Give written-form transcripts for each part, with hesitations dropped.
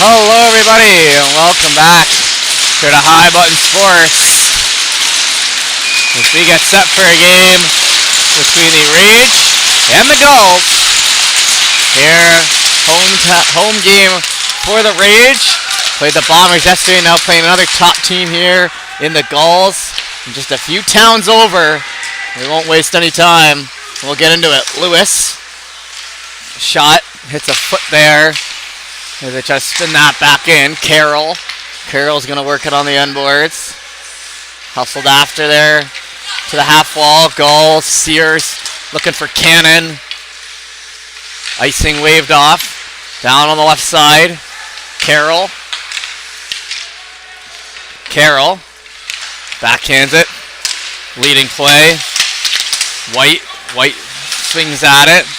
Hello everybody and welcome back to the High Button Sports as we get set for a game between the Rage and the Gulls. Here, home game for the Rage. Played the Bombers yesterday, now playing another top team here in the Gulls. And just a few towns over. We won't waste any time. We'll get into it. Lewis, shot, hits a foot there. As they try to spin that back in. Carroll's going to work it on the end boards. Hustled after there to the half wall. Gulls, Sears looking for Cannon. Icing waved off. Down on the left side. Carroll. Backhands it. Leading play. White swings at it.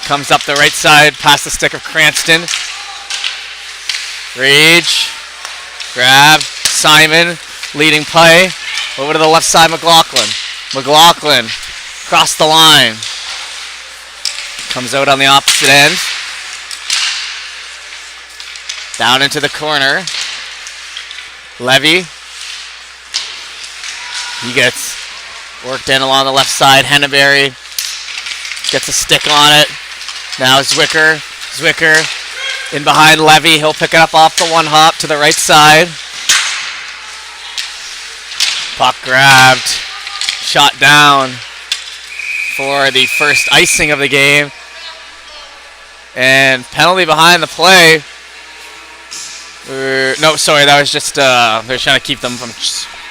Comes up the right side past the stick of Cranston. Rage, grab, Simon, leading play, over to the left side, McLaughlin, across the line, comes out on the opposite end, down into the corner, Levy, he gets worked in along the left side, Henneberry, gets a stick on it, now Zwicker, in behind Levy, he'll pick it up off the one hop to the right side. Puck grabbed, shot down for the first icing of the game. And penalty behind the play. No, sorry, that was just, they're trying to keep them from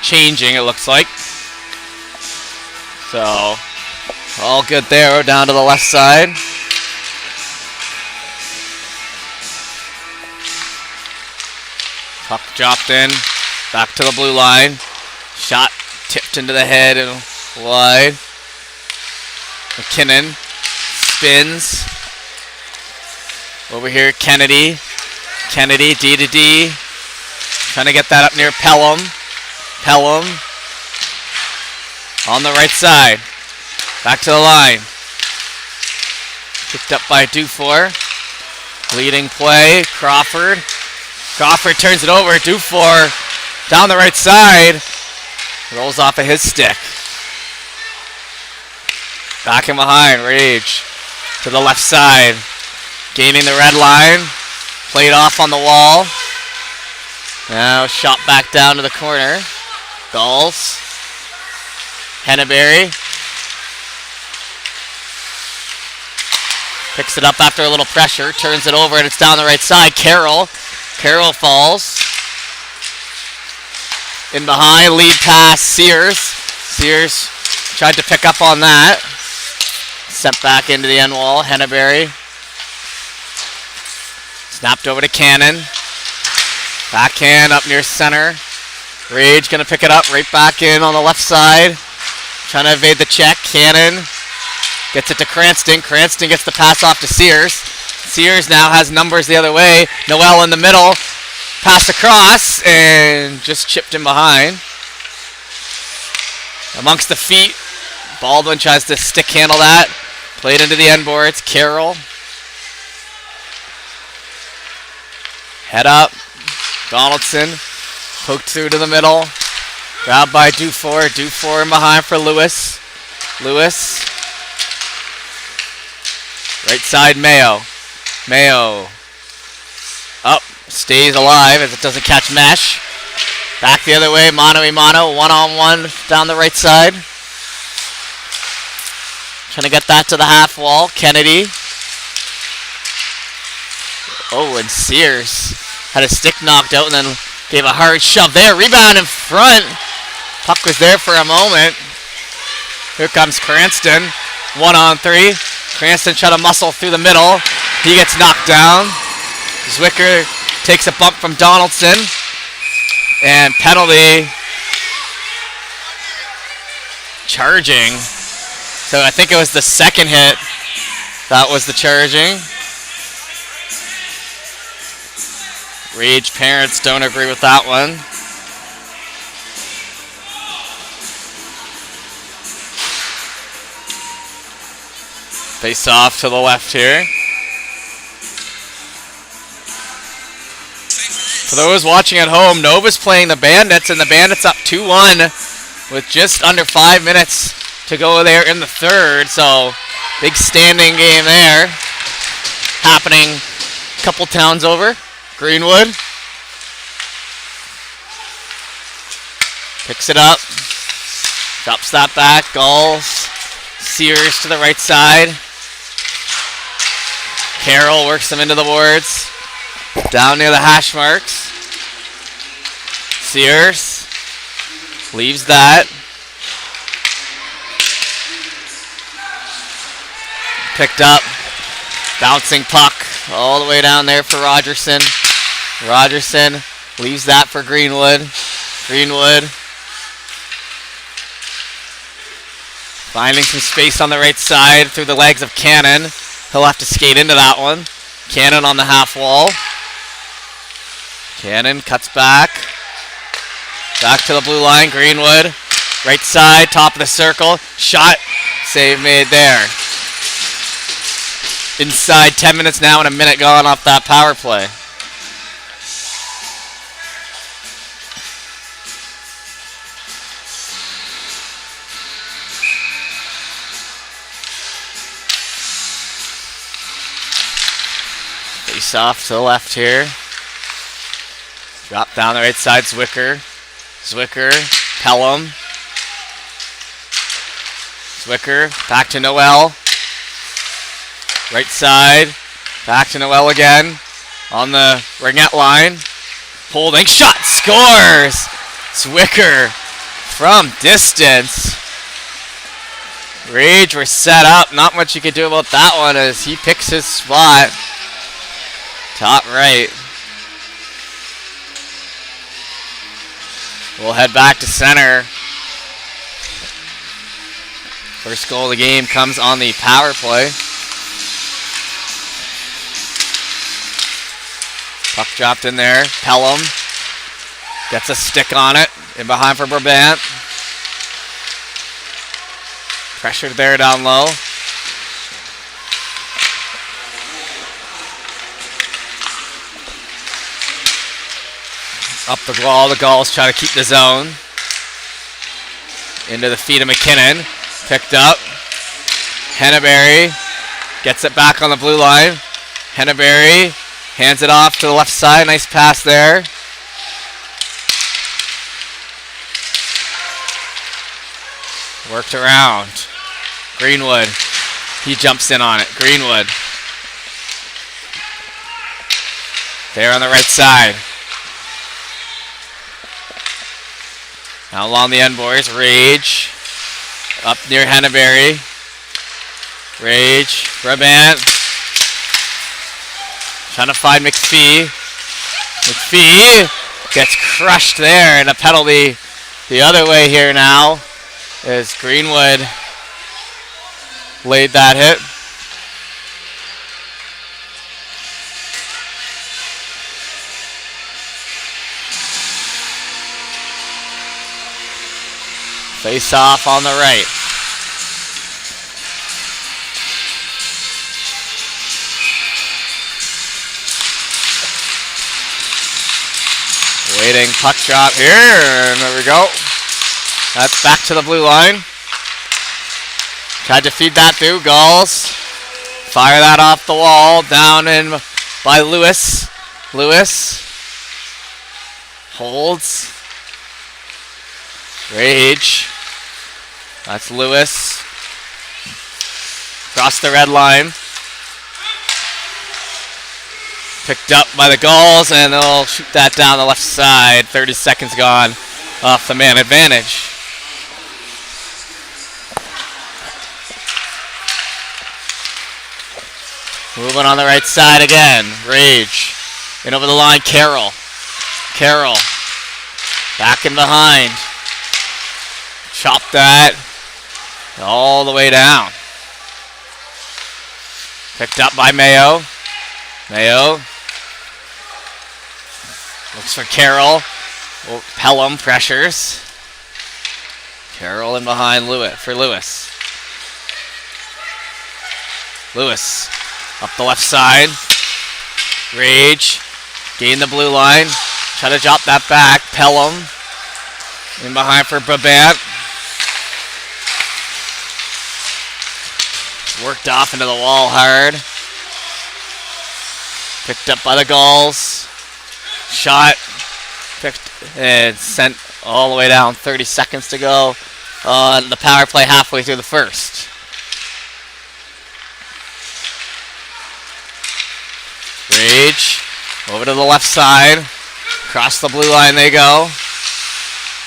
changing, it looks like. So, all good there, down to the left side. Puck dropped in, back to the blue line. Shot tipped into the head and wide. McKinnon spins. Over here, Kennedy, D to D. Trying to get that up near Pelham. On the right side. Back to the line. Picked up by Dufour. Leading play, Crawford turns it over. Dufour down the right side. Rolls off of his stick. Back in behind. Rage to the left side. Gaining the red line. Played off on the wall. Now shot back down to the corner. Gulls. Henneberry. Picks it up after a little pressure. Turns it over and it's down the right side. Carroll falls. In behind, lead pass, Sears. Sears tried to pick up on that. Sent back into the end wall, Henneberry. Snapped over to Cannon. Backhand up near center. Rage gonna pick it up right back in on the left side. Trying to evade the check. Cannon gets it to Cranston. Cranston gets the pass off to Sears. Sears now has numbers the other way. Noel in the middle. Pass across and just chipped in behind. Amongst the feet. Baldwin tries to stick handle that. Played into the end boards. Carroll. Head up. Donaldson. Poked through to the middle. Grabbed by Dufour. Dufour in behind for Lewis. Right side, Mayo. Up, stays alive as it doesn't catch mesh. Back the other way, mano a mano, one-on-one down the right side. Trying to get that to the half wall. Kennedy. Oh, and Sears had his stick knocked out and then gave a hard shove there. Rebound in front. Puck was there for a moment. Here comes Cranston. 1-on-3. Cranston trying to muscle through the middle. He gets knocked down. Zwicker takes a bump from Donaldson. And penalty. Charging. So I think it was the second hit. That was the charging. Rage parents don't agree with that one. Face off to the left here. For those watching at home, Nova's playing the Bandits, and the Bandits up 2-1 with just under 5 minutes to go there in the third. So big standing game there, happening a couple towns over. Greenwood picks it up, drops that back. Gulls, Sears to the right side. Carroll works them into the boards, down near the hash marks. Sears leaves that. Picked up, bouncing puck all the way down there for Rogerson. Rogerson leaves that for Greenwood. Greenwood finding some space on the right side through the legs of Cannon. He'll have to skate into that one. Cannon on the half wall. Cannon cuts back. Back to the blue line. Greenwood. Right side, top of the circle. Shot. Save made there. Inside 10 minutes now and a minute gone off that power play. Face off to the left here. Drop down the right side, Zwicker. Zwicker, Pelham. Zwicker, back to Noel. Right side, back to Noel again. On the ringette line. Holding, shot, scores! Zwicker from distance. Rage were set up. Not much you could do about that one as he picks his spot. Top right. We'll head back to center. First goal of the game comes on the power play. Puck dropped in there. Pelham gets a stick on it. In behind for Brabant. Pressured there down low. Up the wall, the Gulls try to keep the zone. Into the feet of McKinnon. Picked up. Henneberry gets it back on the blue line. Henneberry hands it off to the left side. Nice pass there. Worked around. Greenwood. He jumps in on it. Greenwood. There on the right side. Now along the end, boys. Rage. Up near Henneberry. Rage. Brabant. Trying to find McPhee. McPhee gets crushed there, and a penalty the other way here now as Greenwood laid that hit. Face off on the right. Waiting, puck drop here, and there we go. That's back to the blue line. Tried to feed that through, Gulls. Fire that off the wall, down in by Lewis. Lewis holds. Rage. That's Lewis. Across the red line. Picked up by the Gulls, and they'll shoot that down the left side. 30 seconds gone off the man advantage. Moving on the right side again. Rage. In over the line, Carroll. Carroll. Back in behind. Chop that all the way down. Picked up by Mayo. Mayo looks for Carroll. Oh, Pelham pressures. Carroll in behind Lewis for Lewis. Lewis up the left side. Rage. Gain the blue line. Try to drop that back. Pelham in behind for Brabant. Worked off into the wall hard. Picked up by the Gulls. Shot. Picked and sent all the way down. 30 seconds to go on the power play halfway through the first. Rage. Over to the left side. Across the blue line they go.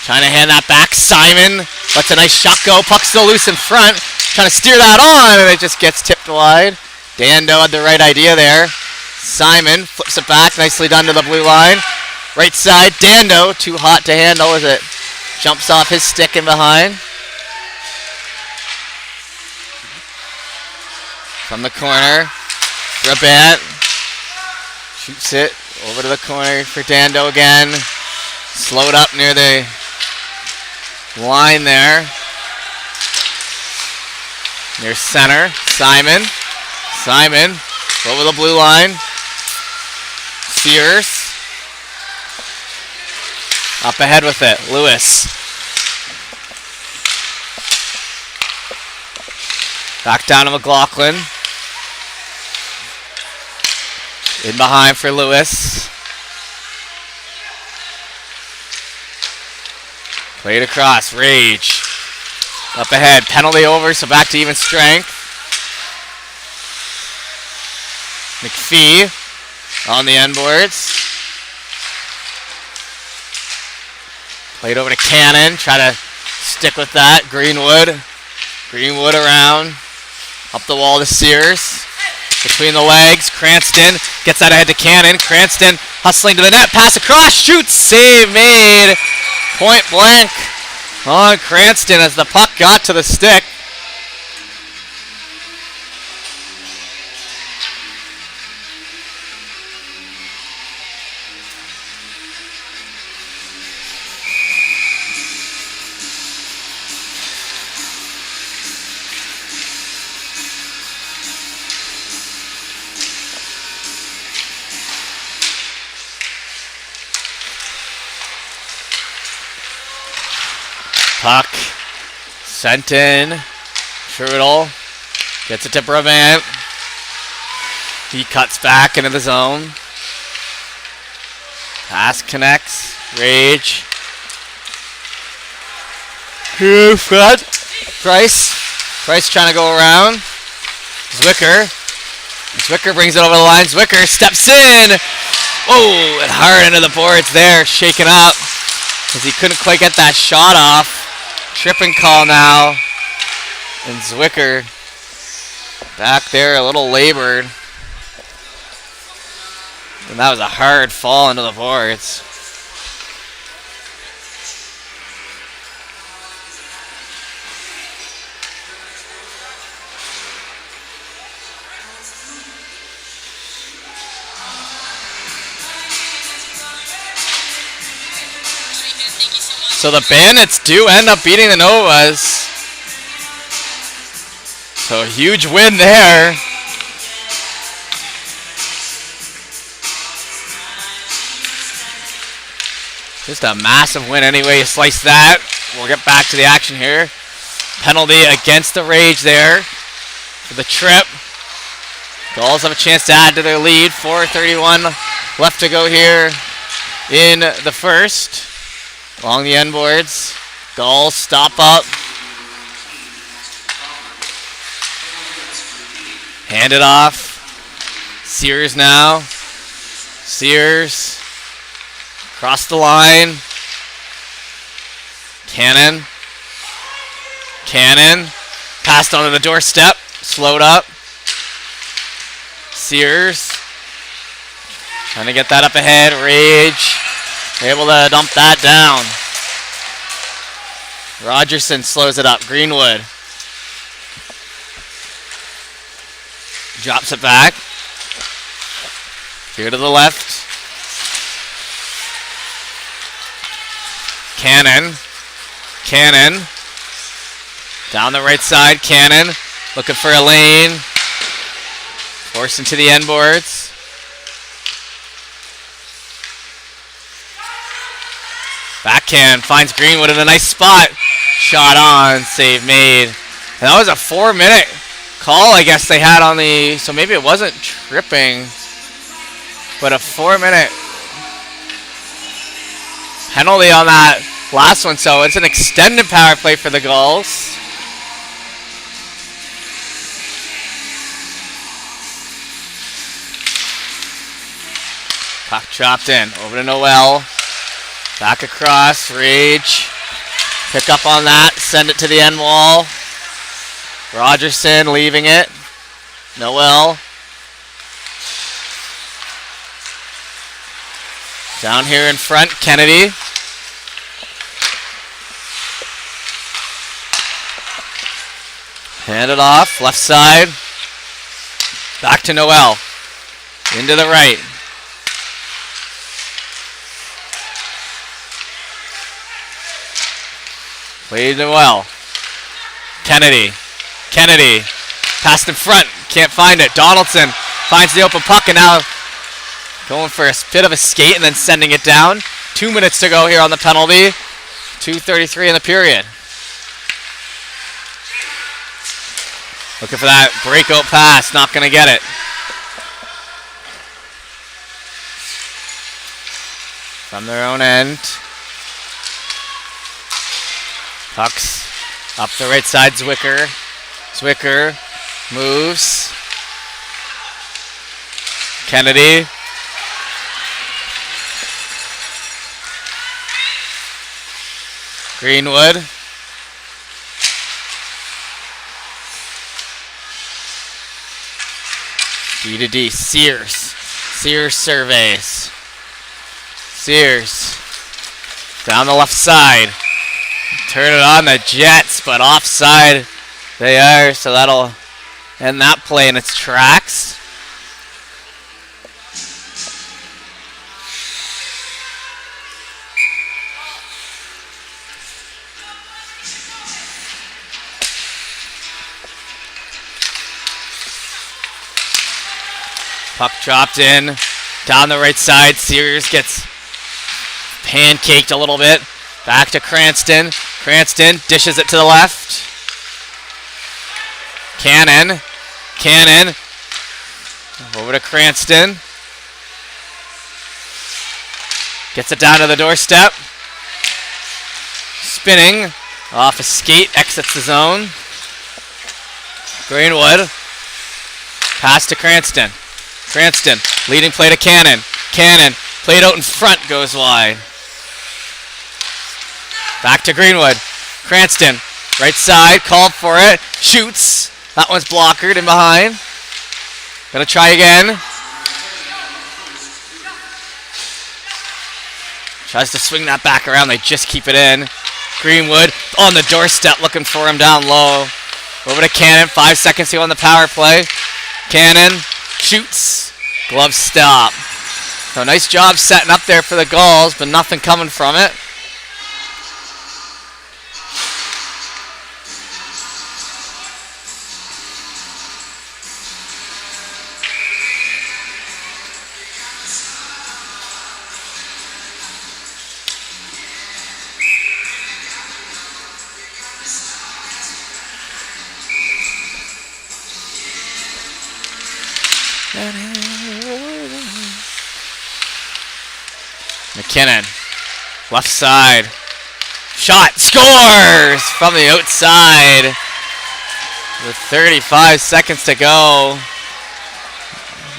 Trying to hand that back. Simon lets a nice shot go. Puck still loose in front. Trying to steer that on, and it just gets tipped wide. Dando had the right idea there. Simon flips it back. Nicely done to the blue line. Right side, Dando. Too hot to handle as it jumps off his stick in behind. From the corner, Brabant shoots it over to the corner for Dando again. Slowed up near the line there. Near center, Simon. Simon over the blue line. Sears. Up ahead with it, Lewis. Back down to McLaughlin. In behind for Lewis. Played across, Rage. Up ahead, penalty over, so back to even strength. McPhee on the end boards. Played over to Cannon, try to stick with that. Greenwood. Greenwood around. Up the wall to Sears. Between the legs, Cranston gets that ahead to Cannon. Cranston hustling to the net, pass across, shoots, save made. Point blank on Cranston as the puck got to the stick. Puck sent in. Trudel gets it to Brabant. He cuts back into the zone. Pass connects. Rage. Here, front. Price. Price trying to go around. Zwicker. Zwicker brings it over the line. Zwicker steps in. Oh, and hard into the boards there. Shaken up because he couldn't quite get that shot off. Tripping call now. And Zwicker back there a little labored. And that was a hard fall into the boards. So the Bandits do end up beating the Novas. So a huge win there. Just a massive win anyway you slice that. We'll get back to the action here. Penalty against the Rage there for the trip. Gulls have a chance to add to their lead. 4:31 left to go here in the first. Along the end boards. Gulls stop up. Hand it off. Sears now. Sears. Across the line. Cannon. Cannon. Passed onto the doorstep. Slowed up. Sears. Trying to get that up ahead. Rage. Able to dump that down. Rogerson slows it up. Greenwood. Drops it back. Here to the left. Cannon. Cannon. Down the right side. Cannon. Looking for a lane. Forced into the end boards. backhand, finds Greenwood in a nice spot. Shot on, save made. And that was a 4-minute call, I guess they had on the, so maybe it wasn't tripping, but a 4-minute penalty on that last one. So it's an extended power play for the Gulls. Puck dropped in, over to Noel. Back across, Rage. Pick up on that, send it to the end wall. Rogerson leaving it. Noel. Down here in front, Kennedy. Hand it off, left side. Back to Noel. Into the right. Played Noel. Kennedy. Kennedy. Passed in front. Can't find it. Donaldson finds the open puck and now going for a bit of a skate and then sending it down. 2 minutes to go here on the penalty. 2:33 in the period. Looking for that breakout pass. Not going to get it. From their own end. Pucks up the right side, Zwicker. Zwicker moves. Kennedy. Greenwood. D to D. Sears. Sears surveys. Sears. Down the left side. Turn it on the Jets, but offside they are, so that'll end that play in its tracks. Puck dropped in, down the right side. Sears gets pancaked a little bit. Back to Cranston. Cranston dishes it to the left. Cannon. Cannon. Over to Cranston. Gets it down to the doorstep. Spinning. Off a skate. Exits the zone. Greenwood. Pass to Cranston. Cranston. Leading play to Cannon. Cannon. Played out in front. Goes wide. Back to Greenwood. Cranston. Right side. Called for it. Shoots. That one's blockered in behind. Gonna try again. Tries to swing that back around. They just keep it in. Greenwood on the doorstep looking for him down low. Over to Cannon. 5 seconds to go on the power play. Cannon shoots. Glove stop. So nice job setting up there for the Gulls, but nothing coming from it. McKinnon, left side, shot, scores from the outside with 35 seconds to go.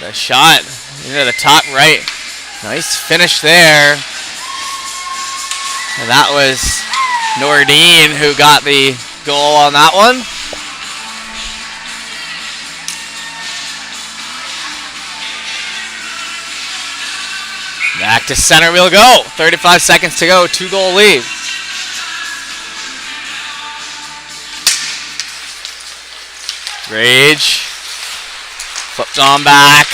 The shot into the top right, nice finish there. And that was Nordine who got the goal on that one. Back to center we'll go. 35 seconds to go. 2-goal lead. Rage. Flipped on back.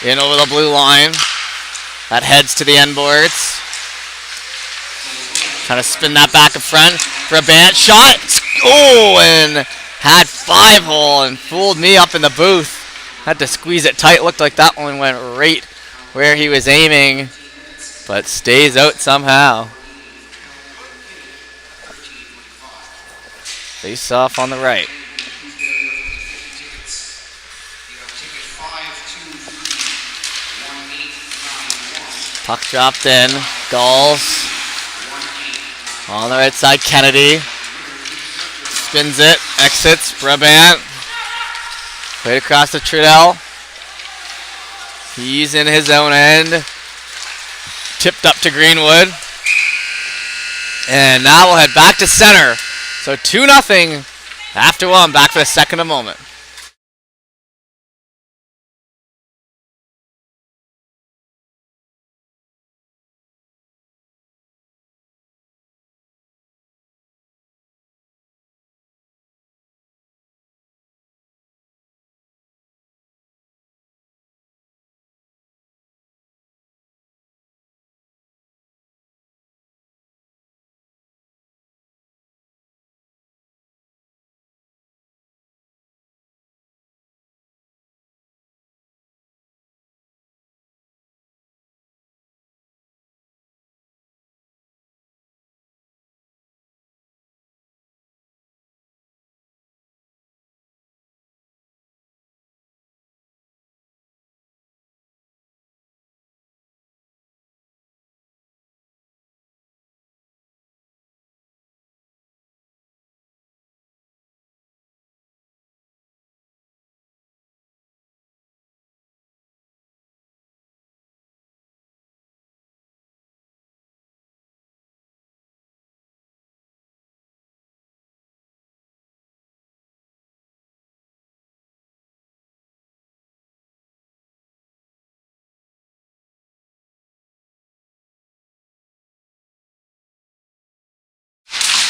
In over the blue line. That heads to the end boards. Trying to spin that back in front. For a band shot. Oh, and had 5-hole and fooled me up in the booth. Had to squeeze it tight. Looked like that one went right where he was aiming, but stays out somehow. Face off on the right. Puck dropped in. Gulls. On the right side, Kennedy. Spins it. Exits. Brabant. Right across to Trudell. He's in his own end. Tipped up to Greenwood. And now we'll head back to center. So 2-0 after one. Back for the second in a moment.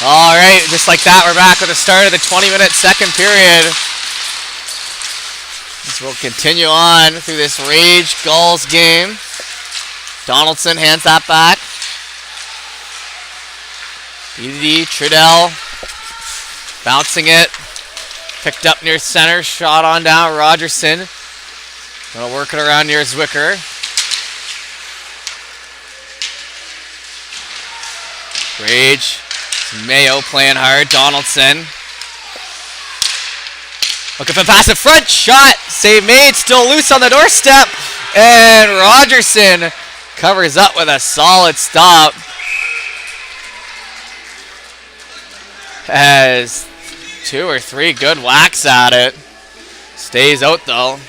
All right, just like that, we're back with the start of the 20-minute second period. This will continue on through this Rage Gulls game. Donaldson hands that back. BD, Trudell, bouncing it. Picked up near center, shot on down, Rogerson. Gonna work it around near Zwicker. Rage. Mayo playing hard. Donaldson. Looking for a pass in front. Shot. Save made. Still loose on the doorstep. And Rogerson covers up with a solid stop. Has 2 or 3 good whacks at it. Stays out though.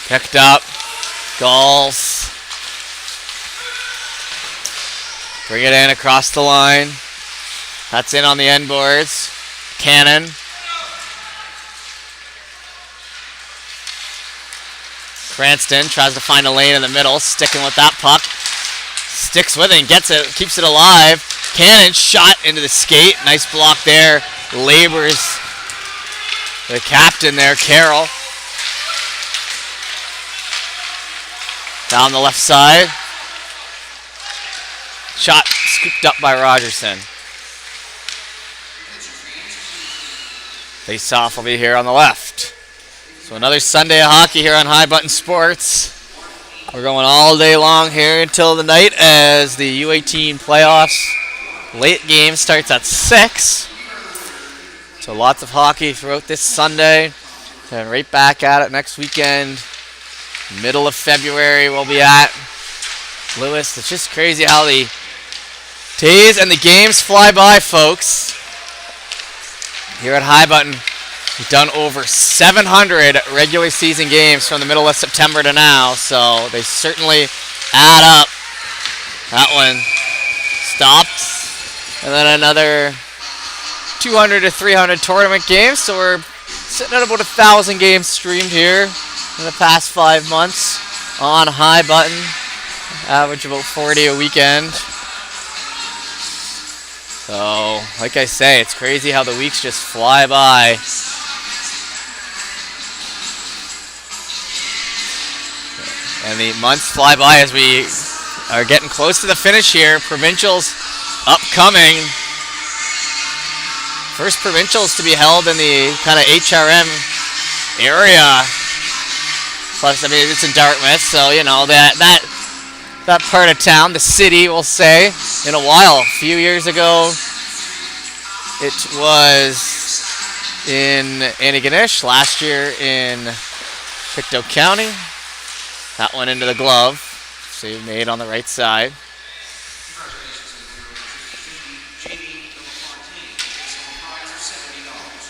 Picked up. Gulls. Bring it in across the line. That's in on the end boards. Cannon. Cranston tries to find a lane in the middle. Sticking with that puck. Sticks with it and gets it. Keeps it alive. Cannon shot into the skate. Nice block there. Labors the captain there, Carroll. Down the left side. Shot scooped up by Rogerson. Face off will be here on the left. So another Sunday of hockey here on High Button Sports. We're going all day long here until the night as the U18 playoffs late game starts at 6. So lots of hockey throughout this Sunday. And right back at it next weekend. Middle of February we'll be at Lewis. It's just crazy how the days and the games fly by, folks. Here at High Button, we've done over 700 regular season games from the middle of September to now, so they certainly add up. That one stopped. And then another 200 to 300 tournament games, so we're sitting at about 1,000 games streamed here in the past 5 months on High Button. Average about 40 a weekend. So, like I say, it's crazy how the weeks just fly by. And the months fly by as we are getting close to the finish here. Provincials upcoming. First provincials to be held in the kind of HRM area. Plus, I mean, it's in Dartmouth, so you know that part of town, the city, we'll say, in a while. A few years ago, it was in Antigonish. Last year in Pictou County. That went into the glove. Save made on the right side.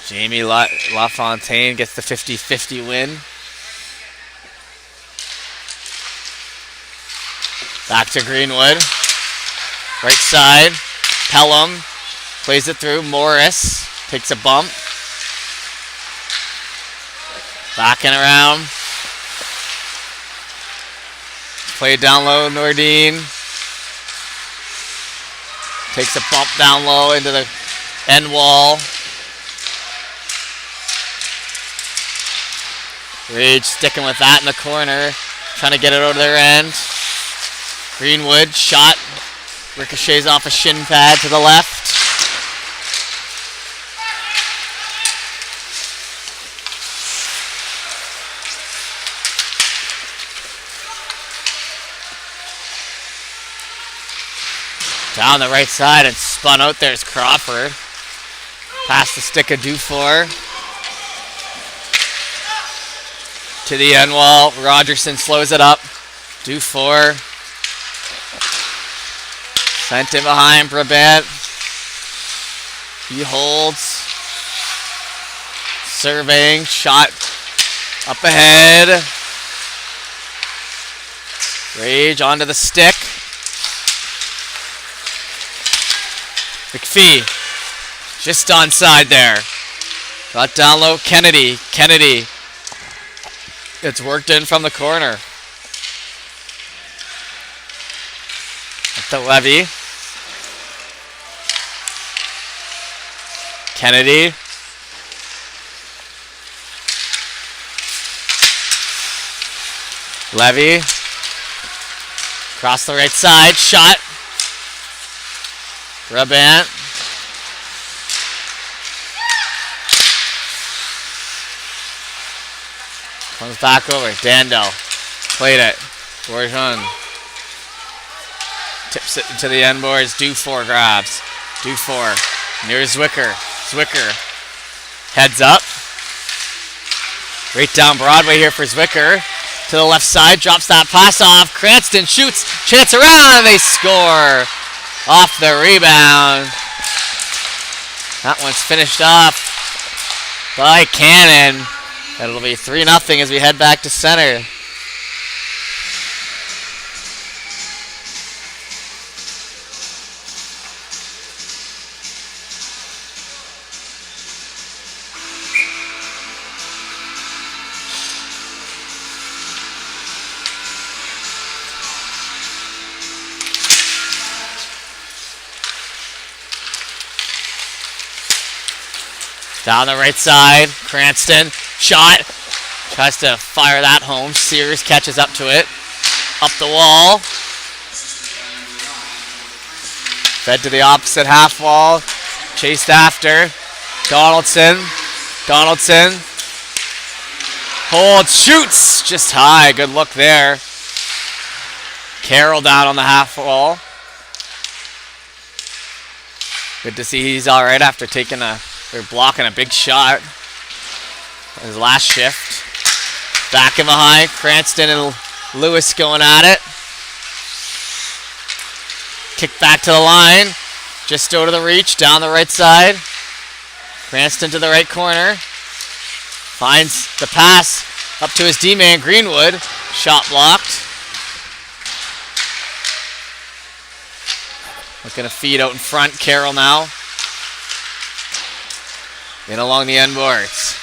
Jamie LaFontaine gets the 50-50 win. Back to Greenwood. Right side. Pelham plays it through. Morris takes a bump. Backing around. Play it down low. Nordine takes a bump down low into the end wall. Rage sticking with that in the corner. Trying to get it over their end. Greenwood shot. Ricochets off a shin pad to the left. Down the right side and spun out. There's Crawford. Past the stick of Dufour. To the end wall. Rogerson slows it up. Dufour. Sent in behind Brabant. He holds. Surveying. Shot up ahead. Rage onto the stick. McPhee. Just onside there. Got down low. Kennedy. Kennedy. It's worked in from the corner. Up to Levy. Kennedy. Levy. Across the right side. Shot. Brabant. Comes back over. Dando. Played it. Bourgeon. Tips it into the end boards. Dufour grabs. Dufour. Near Zwicker. Zwicker. Heads up. Right down Broadway here for Zwicker. To the left side. Drops that pass off. Cranston shoots. Chance around. And they score. Off the rebound. That one's finished off by Cannon. It'll be 3-0 as we head back to center. Down the right side, Cranston, shot, tries to fire that home. Sears catches up to it, up the wall. Fed to the opposite half wall, chased after. Donaldson, Donaldson, holds, shoots, just high, good look there. Carroll down on the half wall. Good to see he's all right after taking they're blocking a big shot. His last shift. Back and behind. Cranston and Lewis going at it. Kick back to the line. Just over to the reach. Down the right side. Cranston to the right corner. Finds the pass up to his D-man Greenwood. Shot blocked. Looking to feed out in front. Carroll now. In along the end boards.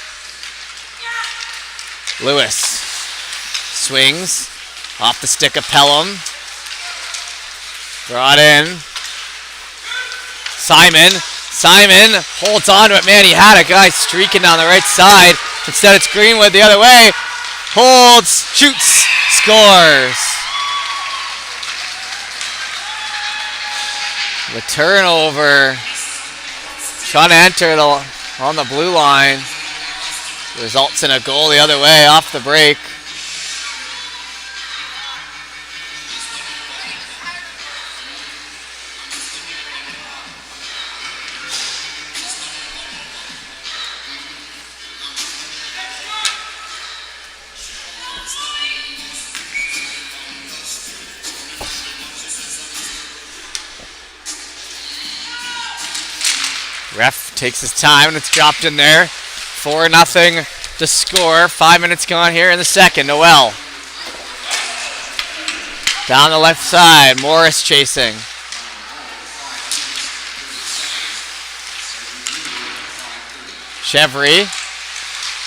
Lewis swings off the stick of Pelham. Brought in. Simon holds on to it. Man, he had a guy streaking down the right side. Instead, it's Greenwood the other way. Holds, shoots, scores. The turnover. Trying to enter on the blue line. Results in a goal the other way off the break. Ref takes his time and it's dropped in there. 4-0 to score. 5 minutes gone here in the second. Noel. Down the left side. Morris chasing. Chevry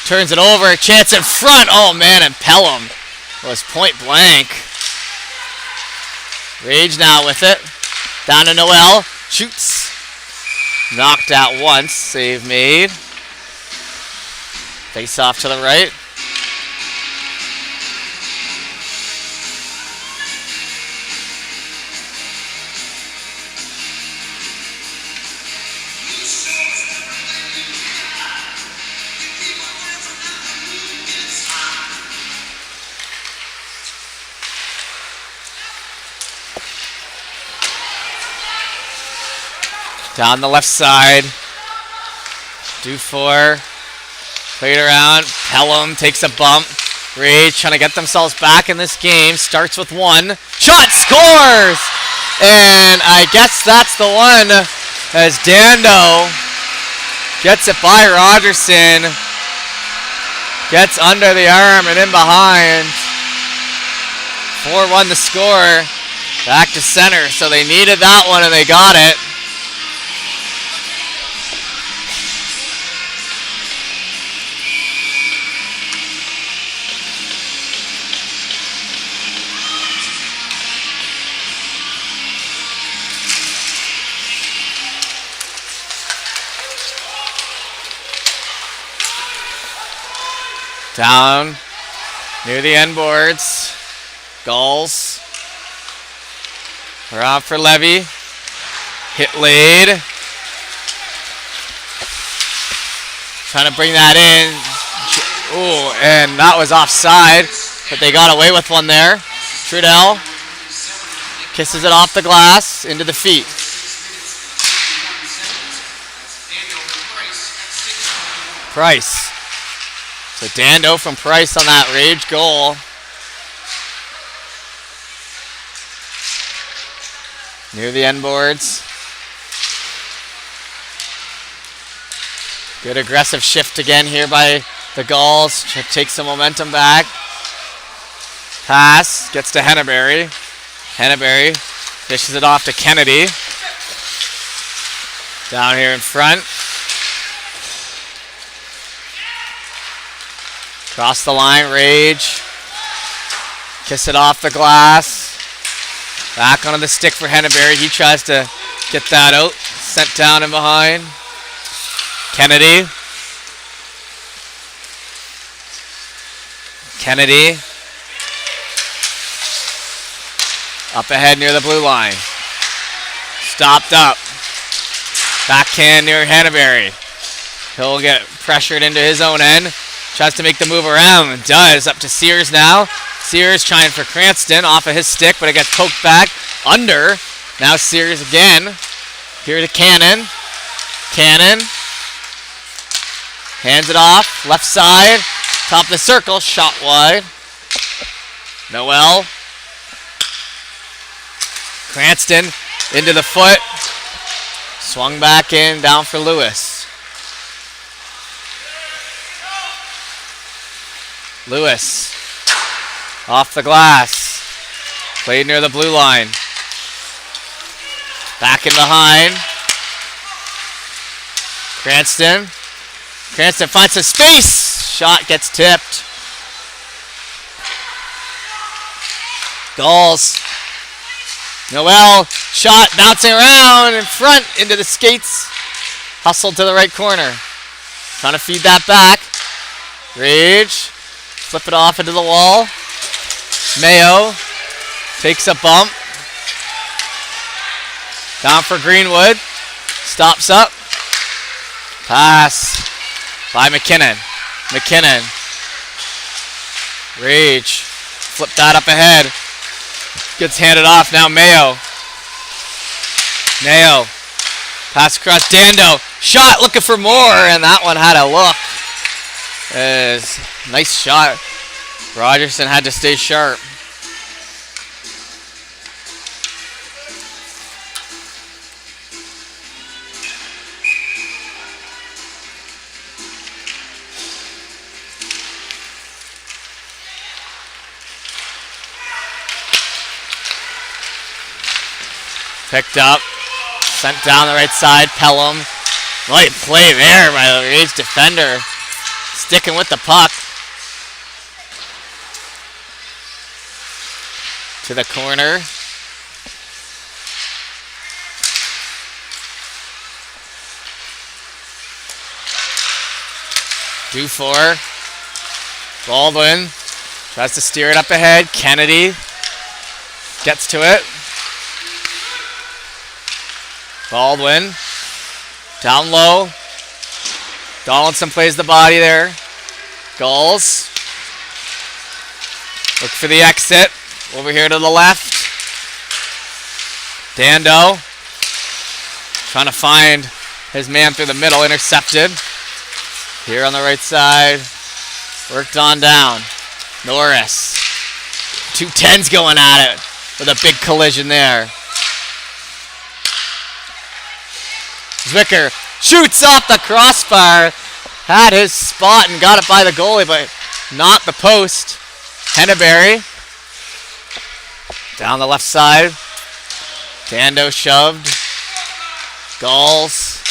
turns it over. Chance in front. Oh man, and Pelham was point blank. Rage now with it. Down to Noel. Shoots. Knocked out once. Save made. Face off to the right. Down the left side. Dufour. Played around. Pelham takes a bump. Rage trying to get themselves back in this game. Starts with one. Shot scores! And I guess that's the one as Dando gets it by Rogerson. Gets under the arm and in behind. 4-1 the score. Back to center. So they needed that one and they got it. Down near the end boards. Gulls. Around for Levy. Hit laid. Trying to bring that in. Ooh, and that was offside. But they got away with one there. Trudell kisses it off the glass into the feet. Price. So Dando from Price on that Rage goal. Near the end boards. Good aggressive shift again here by the Gulls. Take some momentum back. Pass. Gets to Henneberry. Henneberry dishes it off to Kennedy. Down here in front. Cross the line, Rage. Kiss it off the glass. Back onto the stick for Henneberry. He tries to get that out. Sent down and behind. Kennedy. Kennedy. Up ahead near the blue line. Stopped up. Backhand near Henneberry. He'll get pressured into his own end. Tries to make the move around and does. Up to Sears now. Sears trying for Cranston off of his stick, but it gets poked back. Under. Now Sears again. Here to Cannon. Cannon. Hands it off. Left side. Top of the circle. Shot wide. Noel. Cranston into the foot. Swung back in. Down for Lewis. Lewis. Off the glass. Played near the blue line. Back in behind. Cranston. Cranston finds some space. Shot gets tipped. Gulls. Noel. Shot bouncing around in front into the skates. Hustled to the right corner. Trying to feed that back. Rage. Flip it off into the wall. Mayo takes a bump. Down for Greenwood. Stops up. Pass by McKinnon. McKinnon. Rage. Flip that up ahead. Gets handed off. Now Mayo. Mayo. Pass across Dando. Shot looking for more. And that one had a look. Nice shot. Rogerson had to stay sharp. Picked up. Sent down the right side. Pelham. Light play there by the Rage defender. Sticking with the puck. To the corner. Dufour. Baldwin. Tries to steer it up ahead. Kennedy. Gets to it. Baldwin. Down low. Donaldson plays the body there. Gulls. Look for the exit. Over here to the left. Dando. Trying to find his man through the middle. Intercepted. Here on the right side. Worked on down. Norris. 210's going at it. With a big collision there. Zwicker shoots off the crossbar. Had his spot and got it by the goalie, but not the post. Henneberry. Down the left side. Dando shoved. Gulls.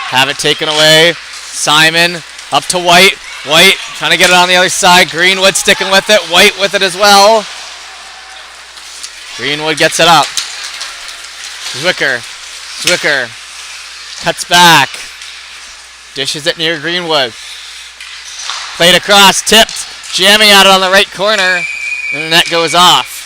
Have it taken away. Simon up to White. White trying to get it on the other side. Greenwood sticking with it. White with it as well. Greenwood gets it up. Zwicker. Zwicker. Cuts back. Dishes it near Greenwood. Played across. Tipped. Jamming at it on the right corner. And the net goes off.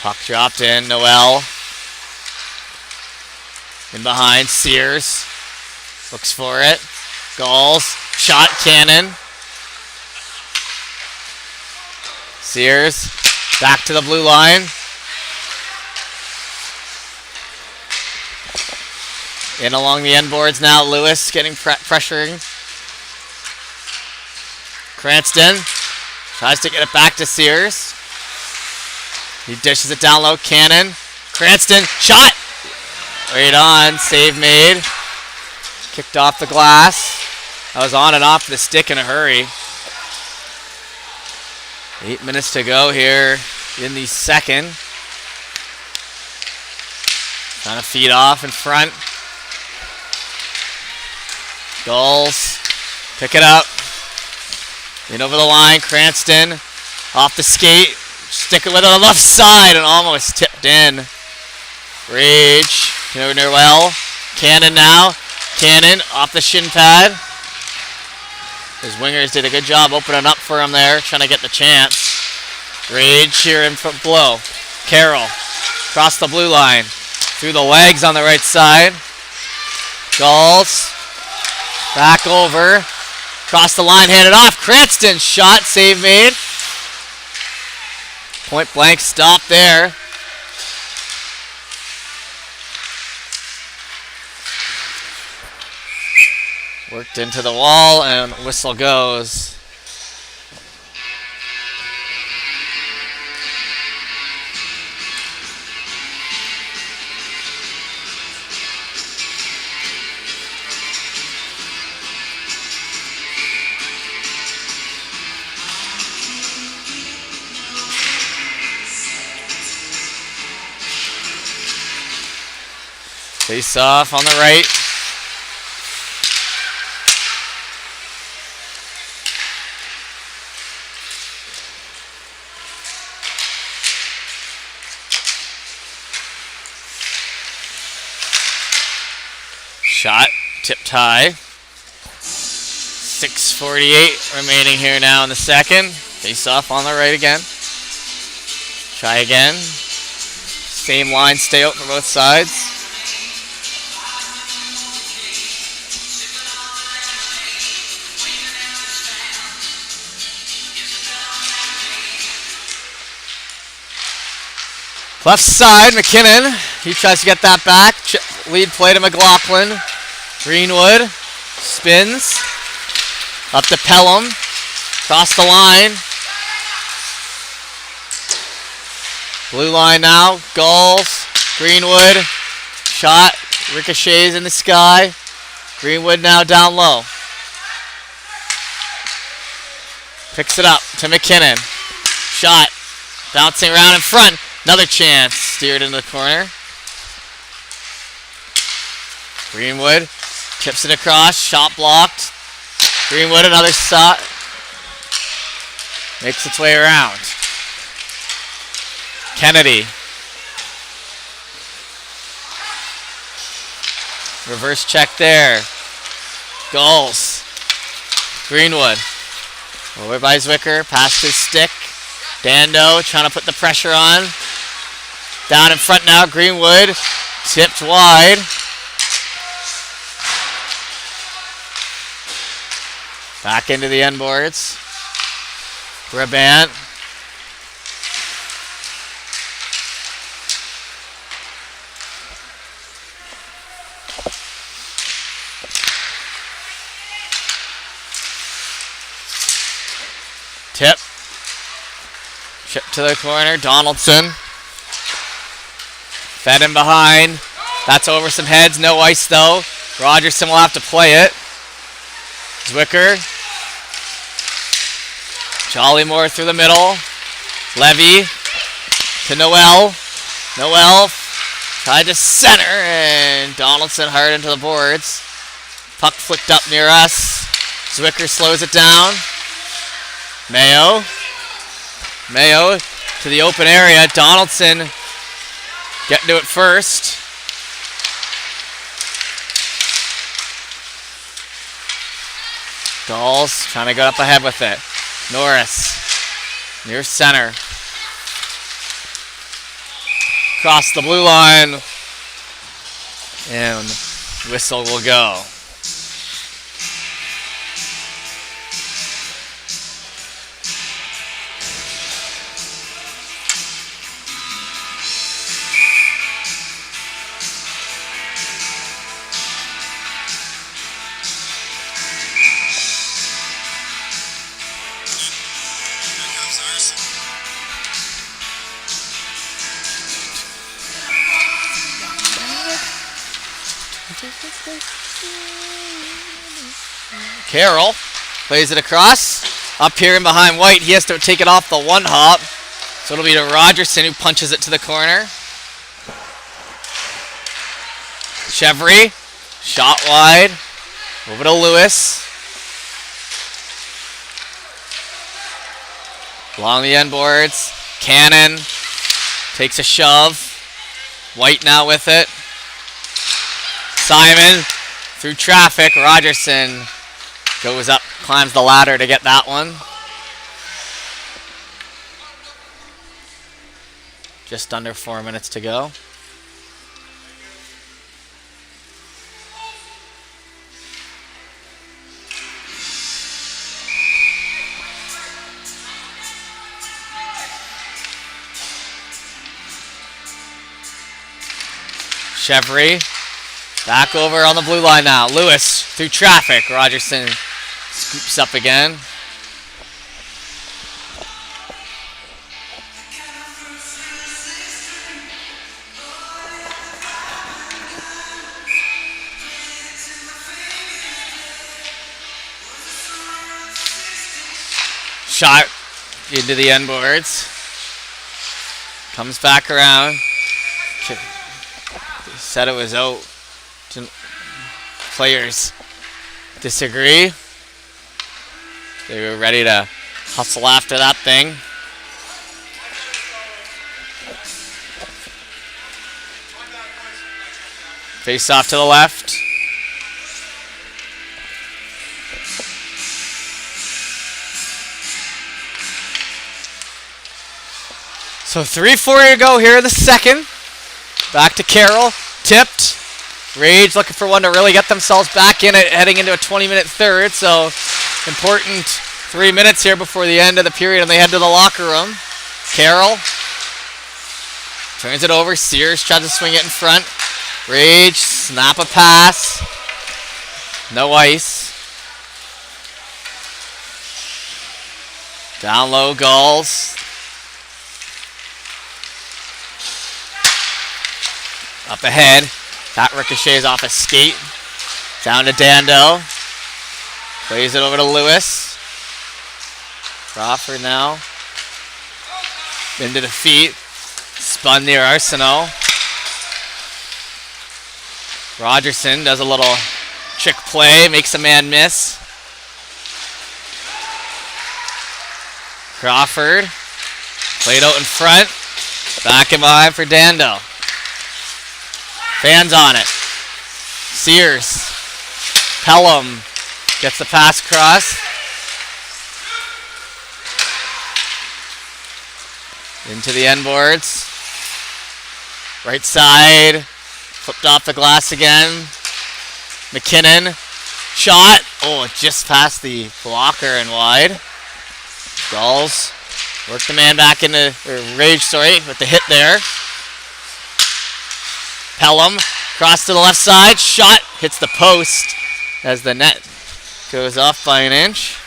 Puck dropped in. Noel. In behind. Sears. Looks for it. Gulls. Shot. Cannon. Sears. Back to the blue line. In along the end boards now. Lewis getting pressuring. Cranston. Tries to get it back to Sears. He dishes it down low. Cannon. Cranston. Shot. Right on. Save made. Kicked off the glass. That was on and off the stick in a hurry. 8 minutes to go here in the second. Trying to feed off in front. Gulls. Pick it up. In over the line. Cranston. Off the skate. Sticking with it on the left side and almost tipped in. Rage. Near well. Cannon now. Cannon off the shin pad. His wingers did a good job opening up for him there, trying to get the chance. Rage here in front below. Carroll. Across the blue line. Through the legs on the right side. Gulls. Back over. Across the line, handed off. Cranston. Shot. Save made. Point blank stop there. Worked into the wall and whistle goes. Face off on the right. Shot, tipped high. 6:48 remaining here now in the second. Face off on the right again. Try again. Same line, stay out for both sides. Left side, McKinnon. He tries to get that back. Lead play to McLaughlin. Greenwood spins. Up to Pelham. Across the line. Blue line now. Gulls. Greenwood. Shot. Ricochets in the sky. Greenwood now down low. Picks it up to McKinnon. Shot. Bouncing around in front. Another chance. Steered into the corner. Greenwood tips it across. Shot blocked. Greenwood another shot. Makes its way around. Kennedy. Reverse check there. Gulls. Greenwood. Over by Zwicker. Past his stick. Dando trying to put the pressure on. Down in front now. Greenwood. Tipped wide. Back into the end boards. Brabant. Tip. Chip to the corner. Donaldson. Fed him behind. That's over some heads. No ice though. Rogerson will have to play it. Zwicker. Jollymore through the middle. Levy to Noel. Noel tried to center and Donaldson hard into the boards. Puck flicked up near us. Zwicker slows it down. Mayo. Mayo to the open area. Donaldson getting to it first. Gulls trying to get up ahead with it. Norris near center. Across the blue line. And whistle will go. Carroll plays it across. Up here and behind White. He has to take it off the one hop. So it'll be to Rogerson who punches it to the corner. Chevry. Shot wide. Over to Lewis. Along the end boards. Cannon takes a shove. White now with it. Simon through traffic. Rogerson goes up, climbs the ladder to get that one. Just under 4 minutes to go. Chevry. Back over on the blue line now. Lewis through traffic. Rogerson scoops up again. Shot into the end boards. Comes back around. Said it was out. Players disagree. They were ready to hustle after that thing. Face off to the left. So 3-4 to go here in the second. Back to Carroll. Tipped. Rage looking for one to really get themselves back in it, heading into a 20-minute third. So important 3 minutes here before the end of the period, and they head to the locker room. Carroll turns it over. Sears tries to swing it in front. Rage, snap a pass. No ice. Down low, Gulls. Up ahead. That ricochets off a skate. Down to Dando. Plays it over to Lewis. Crawford now. Into the feet. Spun near Arsenault. Rogerson does a little trick play. Makes a man miss. Crawford. Played out in front. Back and behind for Dando. Fans on it. Sears. Pelham gets the pass across. Into the end boards. Right side. Flipped off the glass again. McKinnon. Shot. Oh, just past the blocker and wide. Gulls. Work the man back into, Rage, sorry, with the hit there. Pelham. Cross to the left side. Shot. Hits the post as the net goes off by an inch.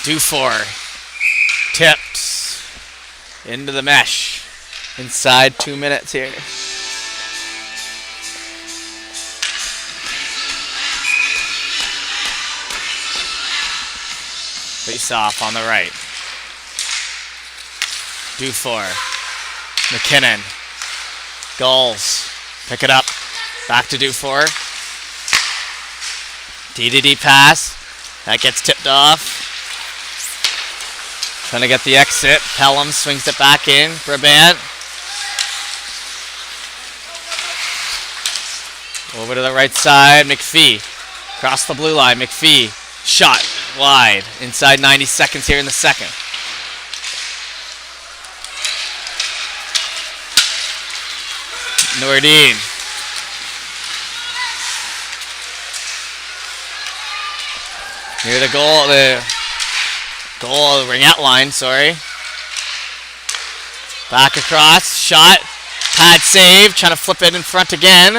Dufour tipped into the mesh inside 2 minutes here. Face off on the right. Dufour. McKinnon. Gulls. Pick it up. Back to Dufour. DDD pass. That gets tipped off. Trying to get the exit. Pelham swings it back in. Brabant. Over to the right side. McPhee. Across the blue line. McPhee. Shot. Wide. Inside 90 seconds here in the second. Nordine. Near the goal. Goal ringette line, sorry. Back across, shot, pad save, trying to flip it in front again.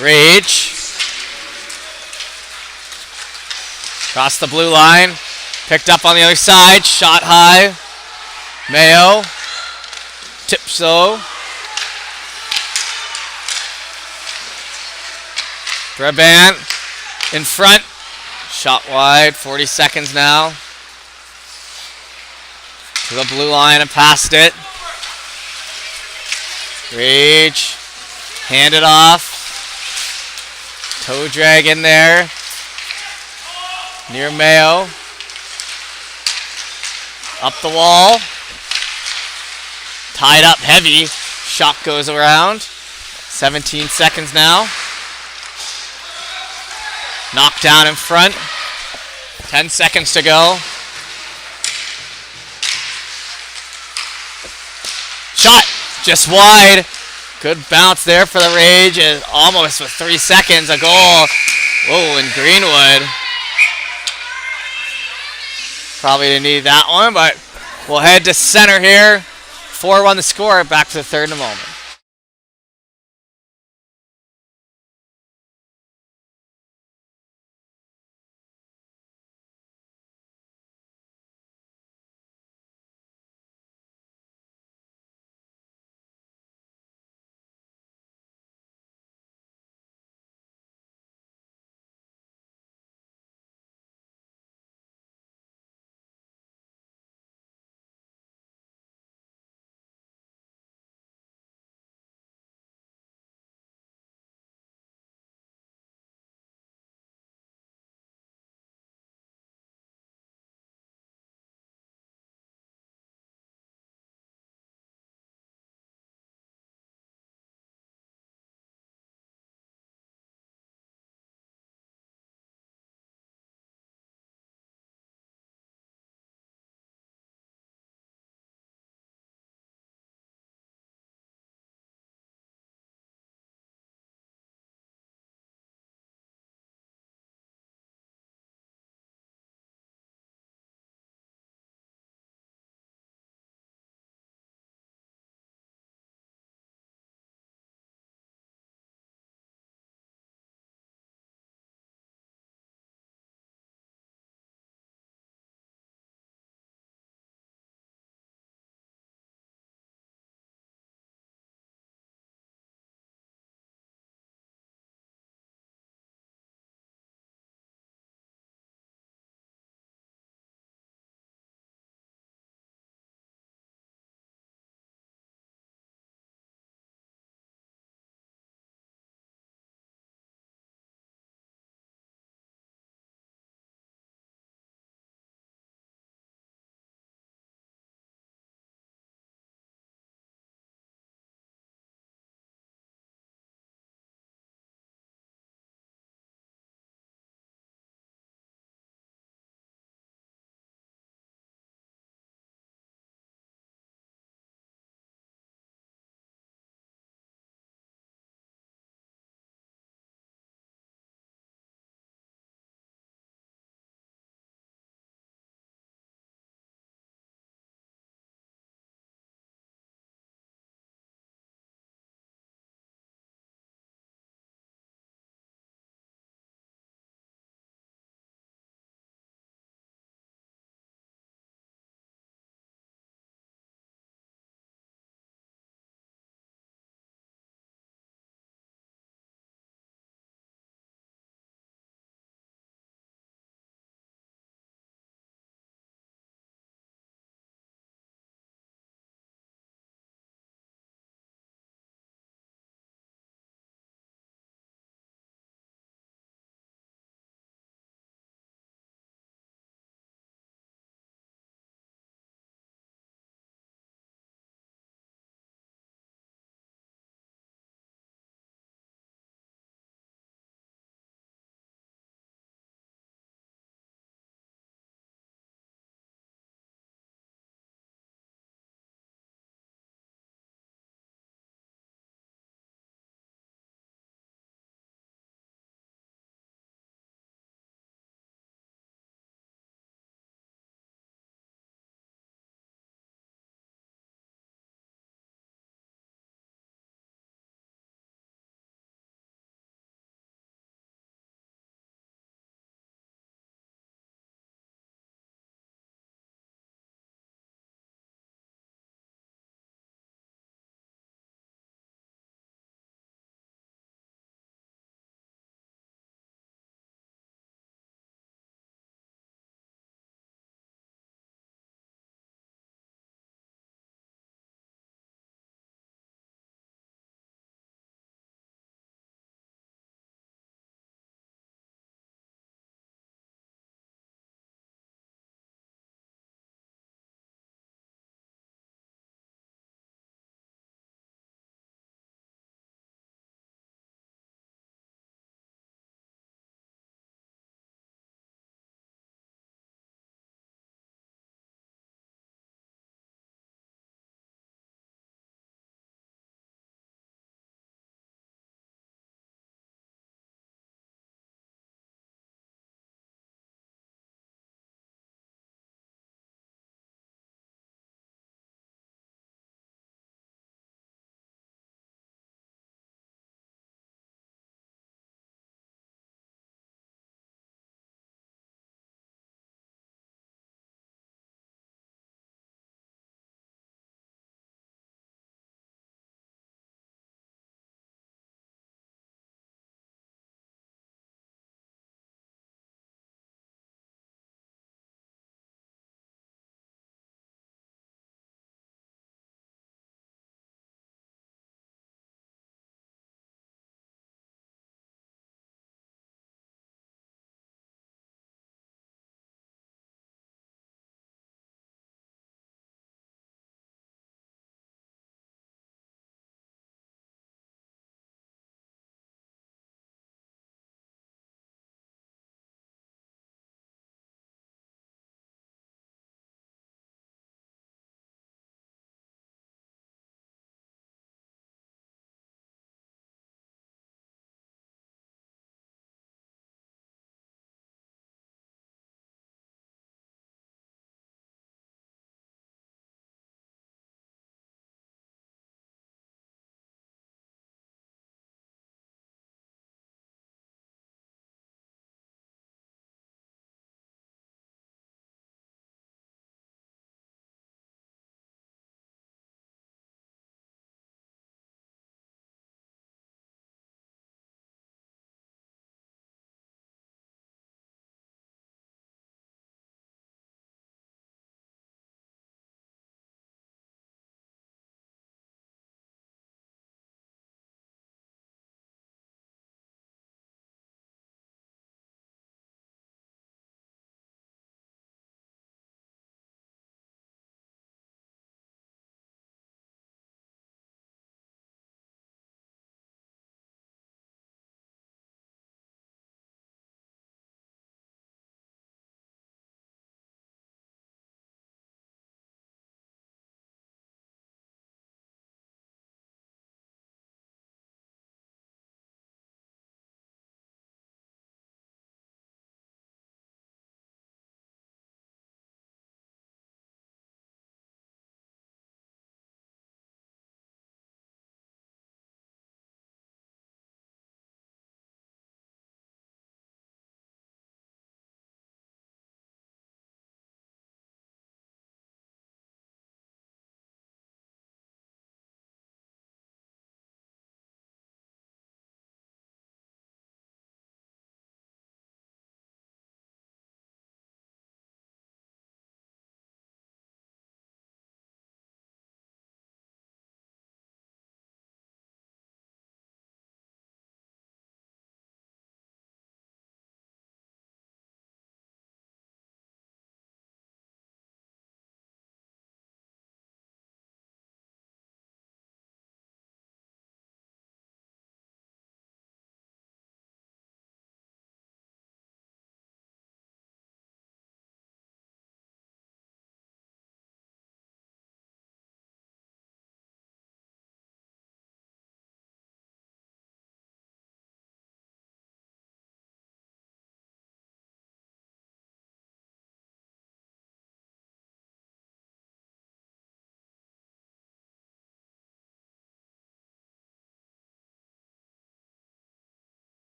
Rage. Across the blue line, picked up on the other side, shot high. Mayo, tips though. Brabant. In front, shot wide, 40 seconds now. To the blue line and past it. Rage, hand it off. Toe drag in there. Near Mayo. Up the wall. Tied up heavy. Shot goes around. 17 seconds now. Knocked down in front. 10 seconds to go. Shot just wide. Good bounce there for the Rage. Almost with 3 seconds. A goal. Whoa, in Greenwood. Probably didn't need that one, but we'll head to center here. 4-1 the score. Back to the third in a moment.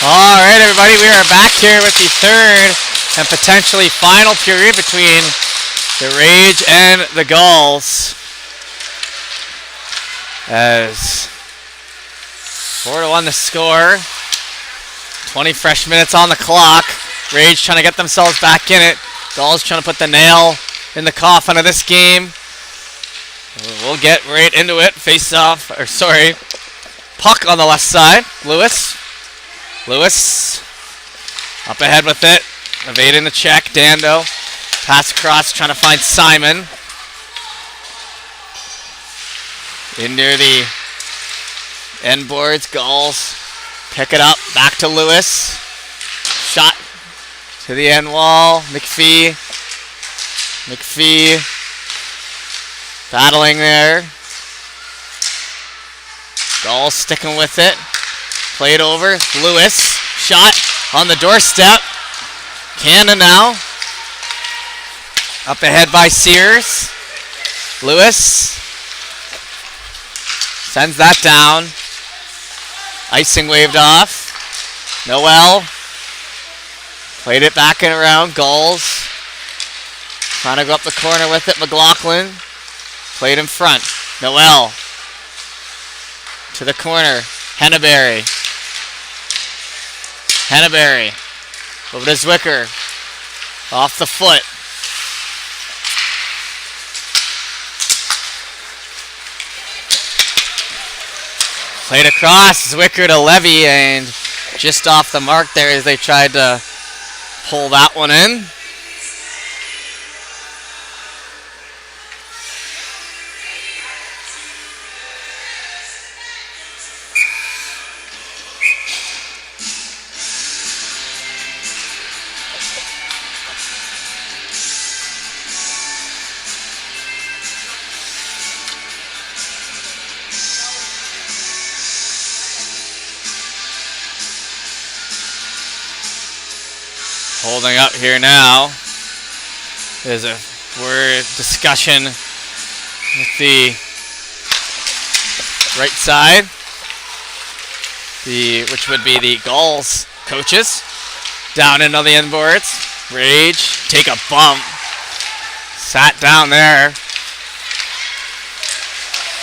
All right, everybody, we are back here with the third and potentially final period between the Rage and the Gulls. As 4-1 the score. 20 fresh minutes on the clock. Rage trying to get themselves back in it. Gulls trying to put the nail in the coffin of this game. We'll get right into it. Face off, or sorry, puck on the left side. Lewis up ahead with it, evading the check. Dando, pass across, trying to find Simon. In near the end boards, Gulls pick it up, back to Lewis. Shot to the end wall. McPhee battling there. Gulls sticking with it. Played over. Lewis. Shot on the doorstep. Cannon now. Up ahead by Sears. Lewis. Sends that down. Icing waved off. Noel. Played it back and around. Gulls. Trying to go up the corner with it. McLaughlin. Played in front. Noel. To the corner. Henneberry. Over to Zwicker. Off the foot. Played across. Zwicker to Levy, and just off the mark there as they tried to pull that one in. Holding up here now is a word discussion with the right side, which would be the Gulls coaches. Down into the inboards. Rage, take a bump. Sat down there.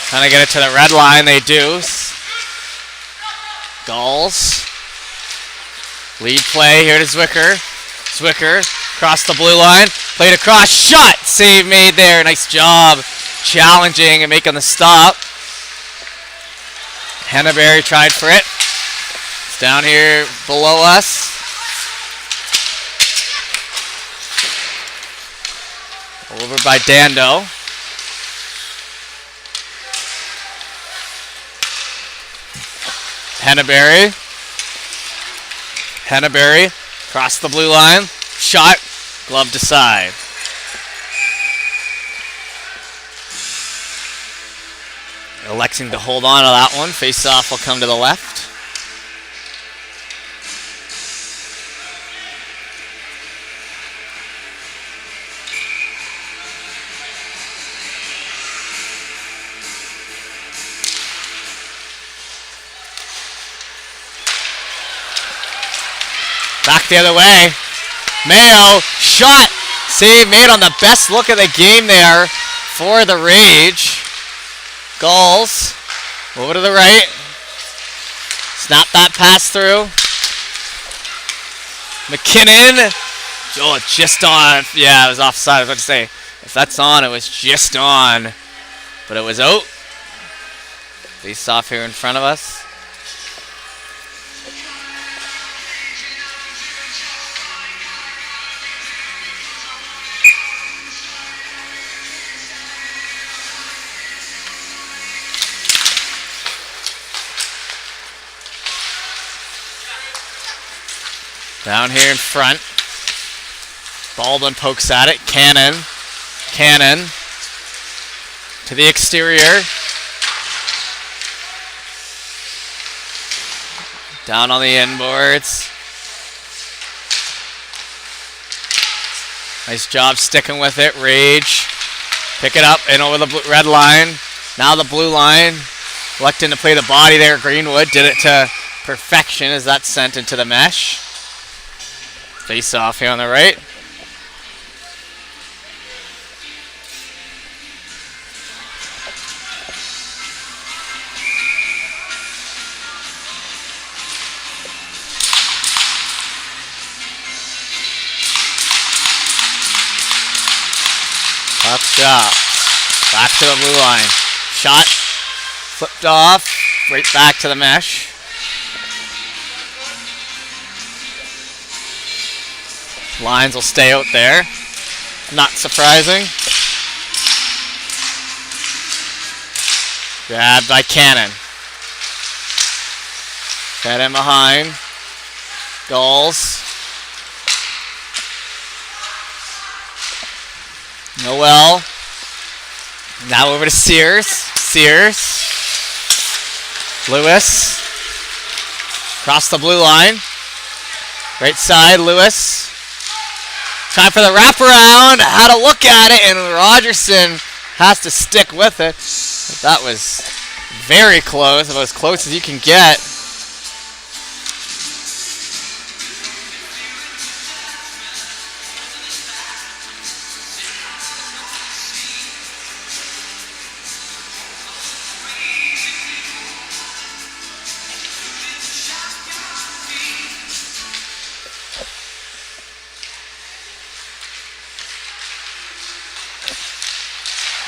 Trying to get it to the red line, they do. Gulls. Lead play here to Zwicker. Zwicker across the blue line, played across, shot, save made there. Nice job challenging and making the stop. Henneberry tried for it. It's down here below us. Over by Dando. Henneberry. Across the blue line. Shot. Glove to side. Electing to hold on to that one. Face off will come to the left. Back the other way. Mayo, shot. Save made on the best look of the game there for the Rage. Gulls, over to the right. Snap that pass through. McKinnon. Oh, just on. Yeah, it was offside. I was about to say, if that's on, it was just on. But it was out. Face off here in front of us. Down here in front. Baldwin pokes at it. Cannon to the exterior. Down on the inboards. Nice job sticking with it. Rage. Pick it up and over the red line. Now the blue line. Electing to play the body there. Greenwood did it to perfection as that's sent into the mesh. Face off here on the right. Up shot. Back to the blue line. Shot. Flipped off. Right back to the mesh. Lines will stay out there. Not surprising. Grabbed by Cannon. Head in behind. Gulls. Noel. Now over to Sears. Sears. Lewis. Across the blue line. Right side, Lewis. Time for the wraparound. Had a look at it, and Rogerson has to stick with it. That was very close, about as close as you can get.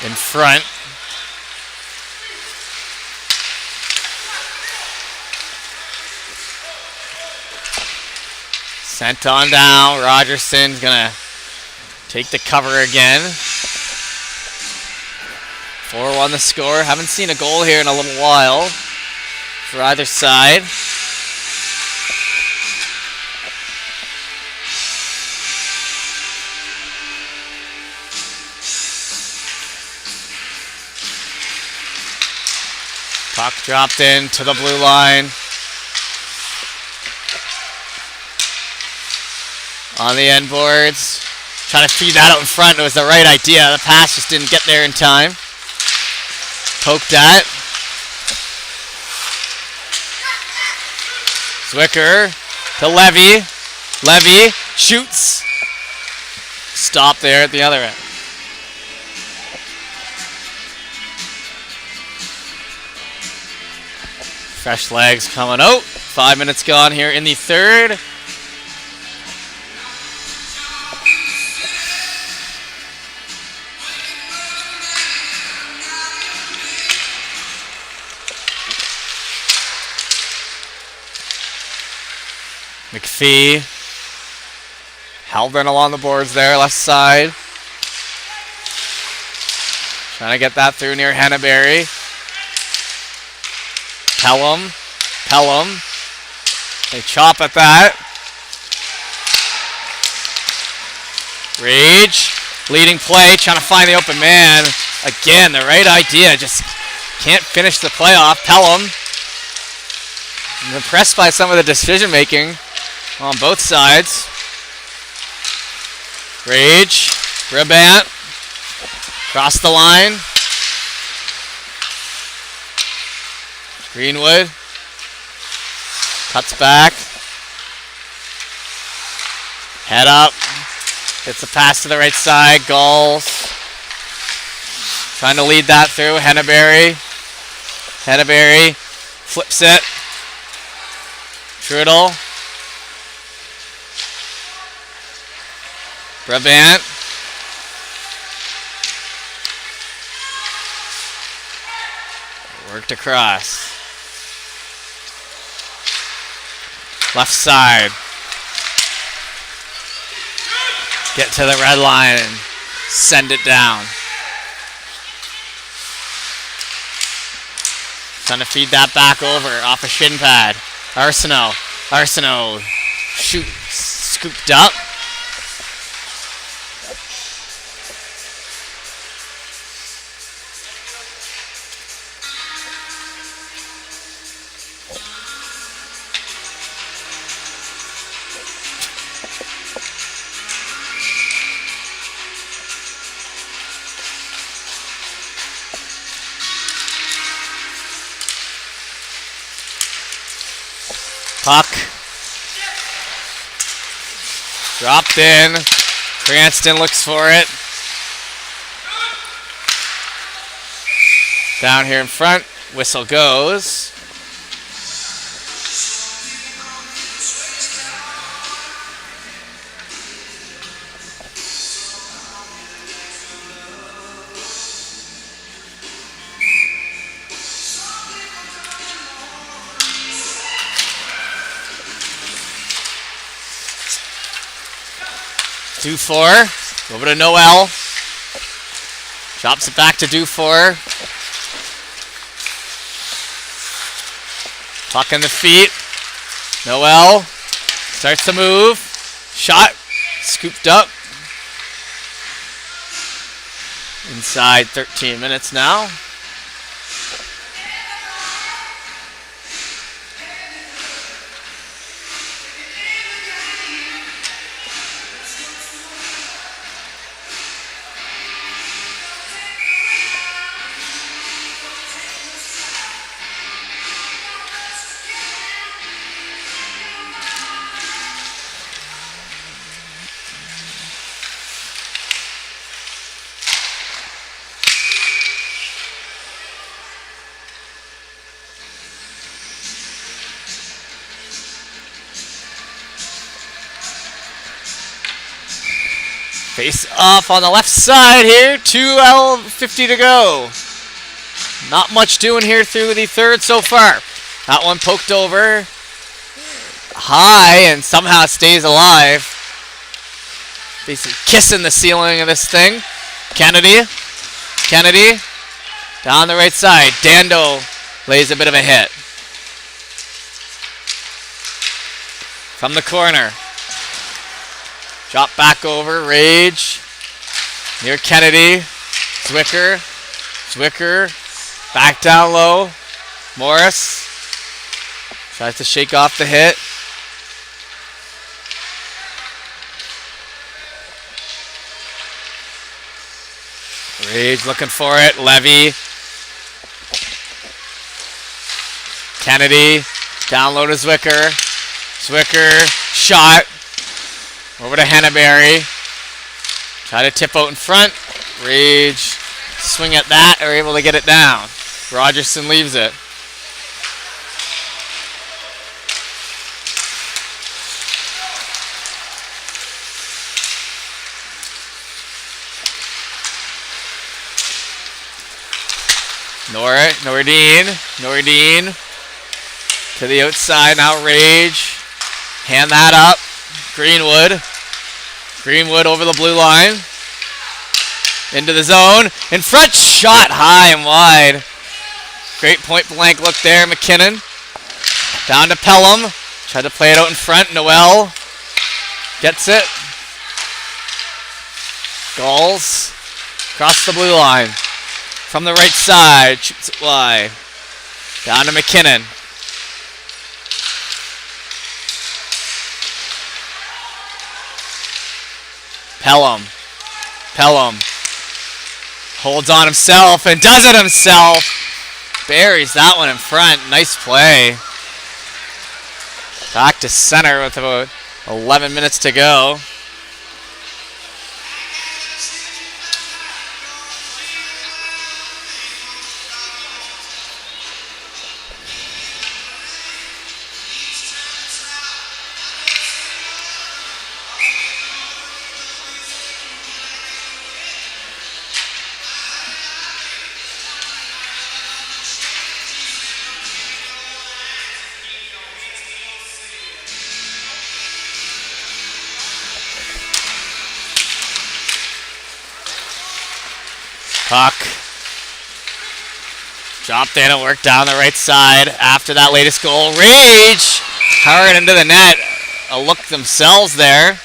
In front. Sent on down. Rogerson's gonna take the cover again. 4-1 the score. Haven't seen a goal here in a little while for either side. Puck dropped in to the blue line. On the end boards. Trying to feed that out in front. It was the right idea. The pass just didn't get there in time. Poked at. Zwicker to Levy. Levy shoots. Stop there at the other end. Fresh legs coming out. 5 minutes gone here in the third. McPhee. Halvin along the boards there, left side. Trying to get that through near Henneberry. Pelham. They chop at that. Rage. Leading play. Trying to find the open man. Again, the right idea. Just can't finish the play off. Pelham. I'm impressed by some of the decision making on both sides. Rage. Brabant. Cross the line. Greenwood. Cuts back. Head up. Gets the pass to the right side. Gulls. Trying to lead that through. Henneberry. Henneberry. Flips it. Trudel. Brabant. Worked across. Left side. Get to the red line and send it down. Trying to feed that back over off a shin pad. Arsenault. Shoot. Scooped up. Puck. Dropped in. Cranston looks for it. Down here in front. Whistle goes. Dufour, over to Noel. Drops it back to Dufour. Puck in the feet. Noel starts to move. Shot, scooped up. Inside 13 minutes now. Face off on the left side here. 2:50 to go. Not much doing here through the third so far. That one poked over high and somehow stays alive. Basically kissing the ceiling of this thing. Kennedy down the right side. Dando lays a bit of a hit. From the corner. Drop back over, Rage. Near Kennedy. Zwicker. Back down low. Morris. Tries to shake off the hit. Rage looking for it. Levy. Kennedy. Down low to Zwicker. Shot. Over to Hannaberry. Try to tip out in front. Rage. Swing at that. Are able to get it down. Rogerson leaves it. Nordine. To the outside. Now Rage. Hand that up. Greenwood over the blue line. Into the zone. In front. Shot high and wide. Great point blank look there. McKinnon. Down to Pelham. Tried to play it out in front. Noel. Gets it. Gulls. Across the blue line. From the right side. Shoots it wide. Down to McKinnon. Pelham holds on himself and does it himself. Buries that one in front. Nice play. Back to center with about 11 minutes to go. Puck. Dropped in and worked down the right side after that latest goal. Rage! Hard into the net. A look themselves there.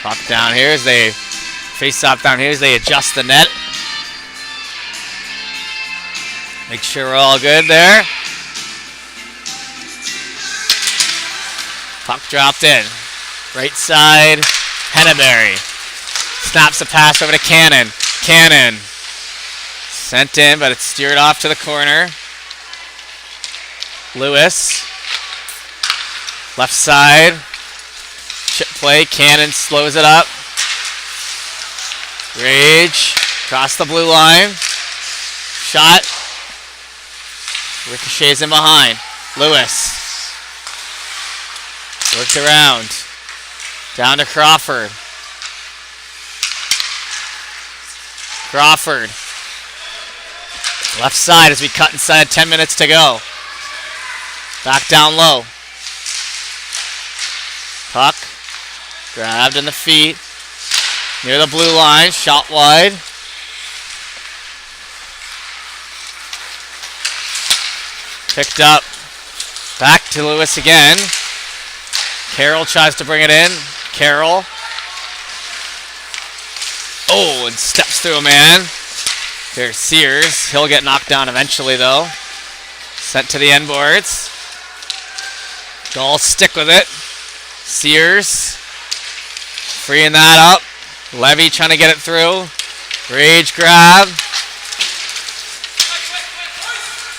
Puck down here as they face off down here as they adjust the net. Make sure we're all good there. Puck dropped in. Right side, Henneberry. Snaps a pass over to Cannon. Cannon. Sent in, but it's steered off to the corner. Lewis. Left side. Chip play. Cannon slows it up. Rage. Across the blue line. Shot. Ricochets in behind. Lewis. Worked around. Down to Crawford. Crawford. Left side as we cut inside 10 minutes to go. Back down low. Puck. Grabbed in the feet. Near the blue line. Shot wide. Picked up. Back to Lewis again. Carroll tries to bring it in. Carroll. Oh, and steps through a man. There's Sears. He'll get knocked down eventually, though. Sent to the end boards. Gulls stick with it. Sears. Freeing that up. Levy trying to get it through. Rage grab.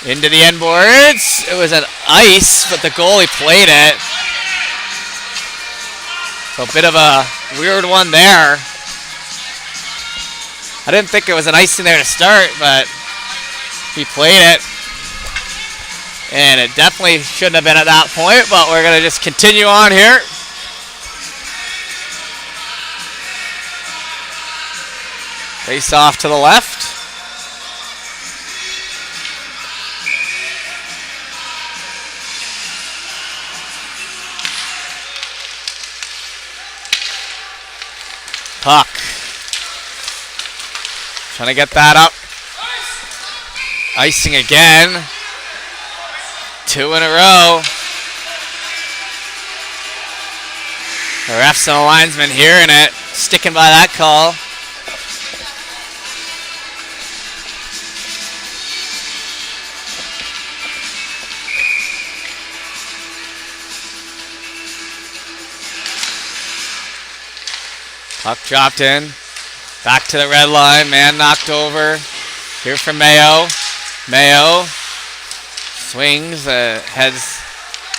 Into the end boards. It was an ice, but the goalie played it. So a bit of a weird one there. I didn't think it was an ice in there to start, but he played it. And it definitely shouldn't have been at that point, but we're going to just continue on here. Face off to the left. Puck. Trying to get that up. Icing again. 2 in a row. The refs and the linesmen hearing it. Sticking by that call. Puck dropped in. Back to the red line. Man knocked over. Here from Mayo. Mayo swings. Heads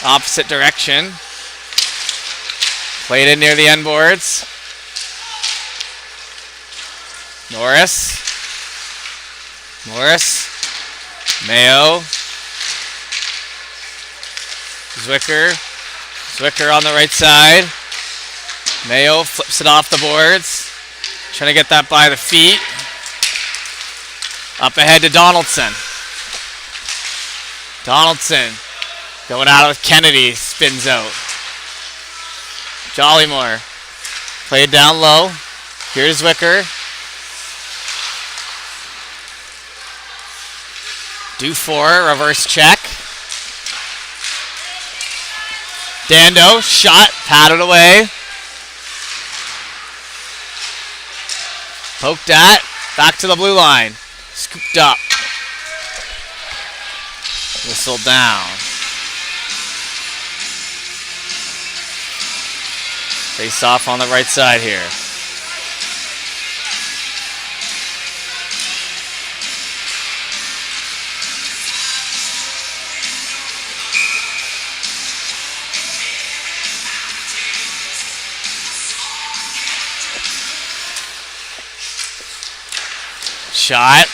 opposite direction. Played in near the end boards. Norris. Morris. Mayo. Zwicker. Zwicker on the right side. Mayo flips it off the boards. Trying to get that by the feet. Up ahead to Donaldson. Donaldson going out with Kennedy. Spins out. Jollymore. Played down low. Here's Zwicker. Dufour, reverse check. Dando, shot, patted away. Poked at, back to the blue line. Scooped up. Whistled down. Face off on the right side here. Shot.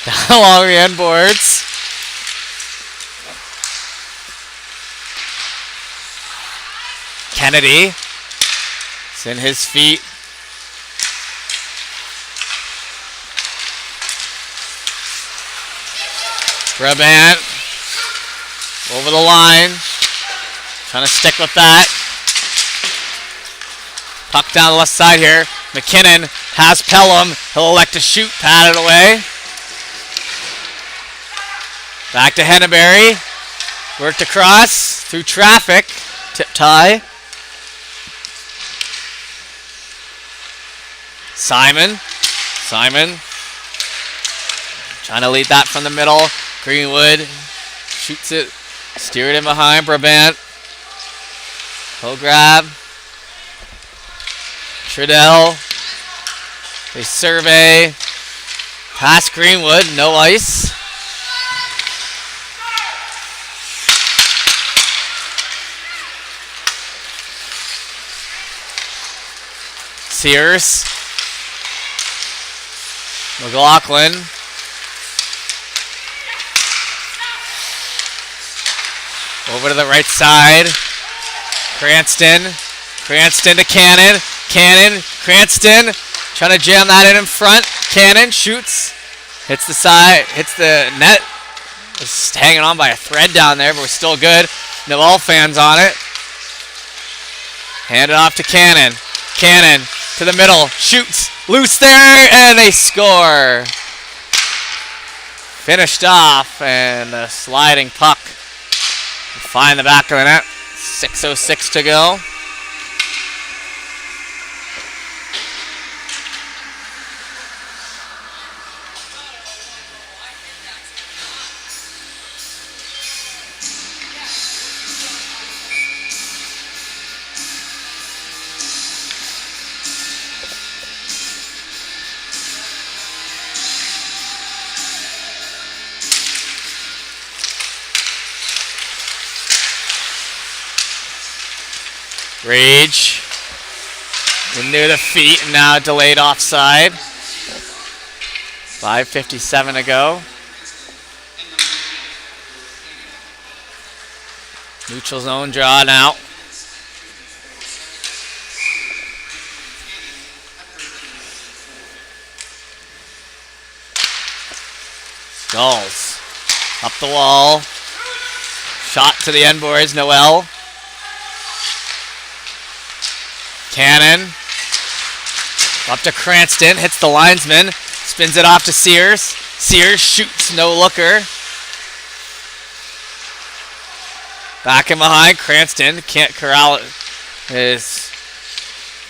Down along the end boards. Kennedy. It's in his feet. Brabant. Over the line. Trying to stick with that. Puck down the left side here. McKinnon has Pelham. He'll elect to shoot. Patted away. Back to Henneberry. Worked across through traffic. Tip tie. Simon. Trying to lead that from the middle. Greenwood shoots it. Steer it in behind. Brabant. He'll grab. Trudell. They survey. Pass Greenwood. No ice. Sears. McLaughlin. Over to the right side. Cranston to Cannon. Cranston trying to jam that in front. Cannon shoots. Hits the side. Hits the net. It's hanging on by a thread down there, but we're still good. Noel fans on it. Hand it off to Cannon. Cannon to the middle. Shoots. Loose there, and they score. Finished off, and a sliding puck. Find the back of the net. 6:06 to go. Rage into the feet, and now delayed offside. 5:57 to go. Neutral zone draw now. Gulls up the wall. Shot to the end boards. Noel. Cannon up to Cranston, hits the linesman, spins it off to Sears. Sears shoots, no looker. Back in behind, Cranston can't corral his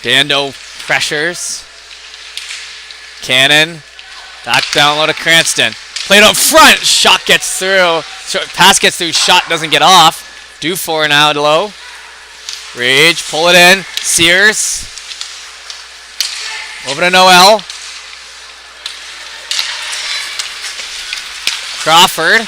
Dando pressures. Cannon back down low to Cranston. Played up front, shot gets through. Pass gets through, shot doesn't get off. Due for now low. Rage, pull it in. Sears. Over to Noel. Crawford.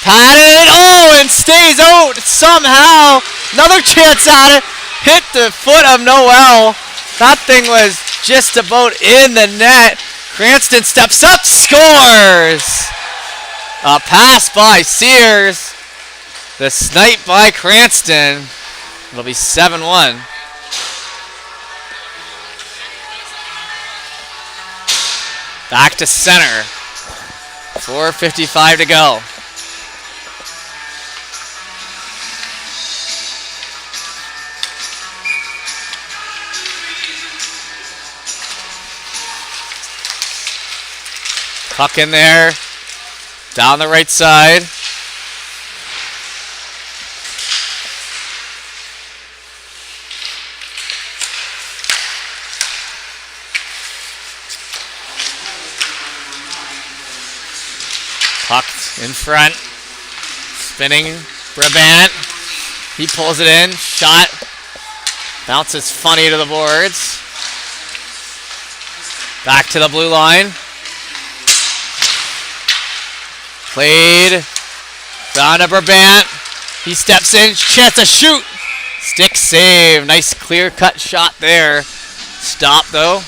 Patted. Oh, and stays out somehow. Another chance at it. Hit the foot of Noel. That thing was just about in the net. Cranston steps up, scores. A pass by Sears. The snipe by Cranston. It'll be 7-1. Back to center. 4:55 to go. Puck in there. Down the right side. Puck in front. Spinning. Brabant. He pulls it in. Shot. Bounces funny to the boards. Back to the blue line. Played. Down to Brabant. He steps in. Chance to shoot. Stick save. Nice clear cut shot there. Stop though.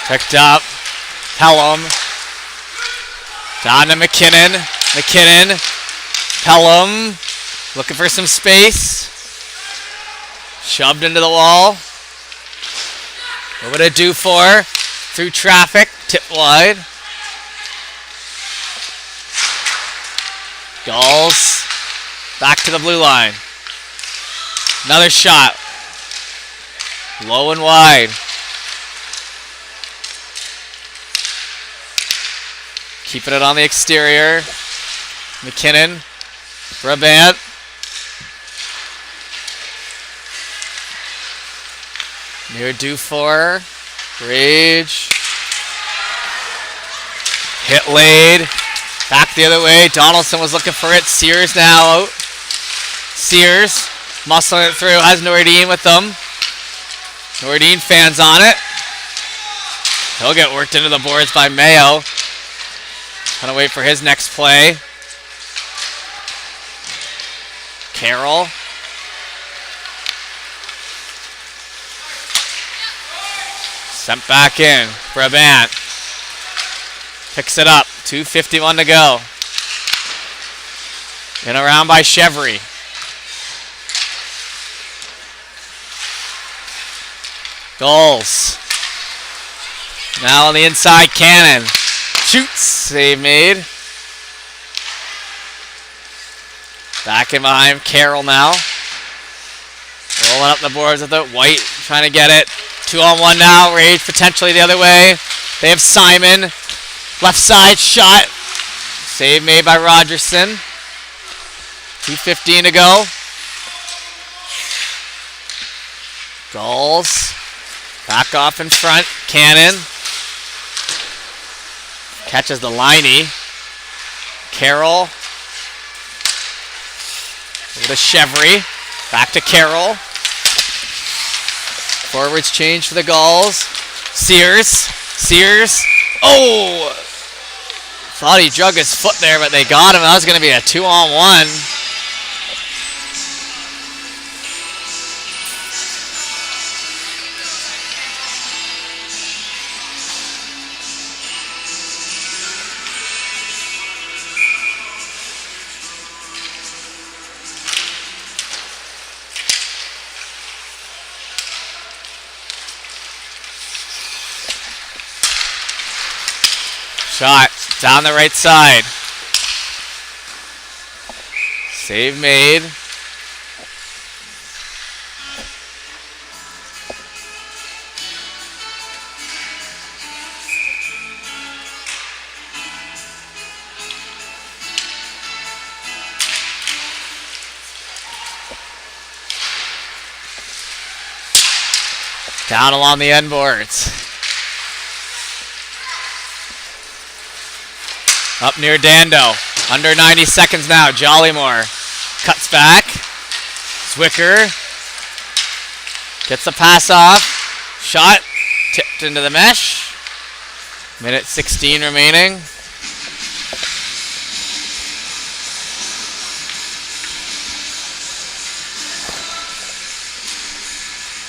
Picked up. Pelham. Down to McKinnon. Pelham. Looking for some space. Shoved into the wall. What would it do for? Through traffic. Tip wide. Gulls back to the blue line. Another shot. Low and wide. Keeping it on the exterior. McKinnon. Brabant. Near Dufour. Rage. Hit laid. Back the other way. Donaldson was looking for it. Sears now out. Sears muscling it through. Has Nordine with them. Nordine fans on it. He'll get worked into the boards by Mayo. Gonna wait for his next play. Carroll. Sent back in. Brabant. Picks it up. 2:51 to go. In around by Chevry. Gulls. Now on the inside, Cannon. Shoots. Save made. Back in behind Carroll now. Rolling up the boards with it. White trying to get it. 2-on-1 now. Rage potentially the other way. They have Simon. Left side shot. Save made by Rogerson. 2:15 to go. Gulls. Back off in front. Cannon. Catches the liney. Carroll. With a Chevry. Back to Carroll. Forwards change for the Gulls. Sears. Sears. Oh! Thought he drug his foot there, but they got him. That was going to be a 2-on-1. Shot down the right side. Save made. Down along the end boards. Up near Dando. Under 90 seconds now. Jollymore cuts back. Zwicker gets the pass off. Shot tipped into the mesh. Minute 16 remaining.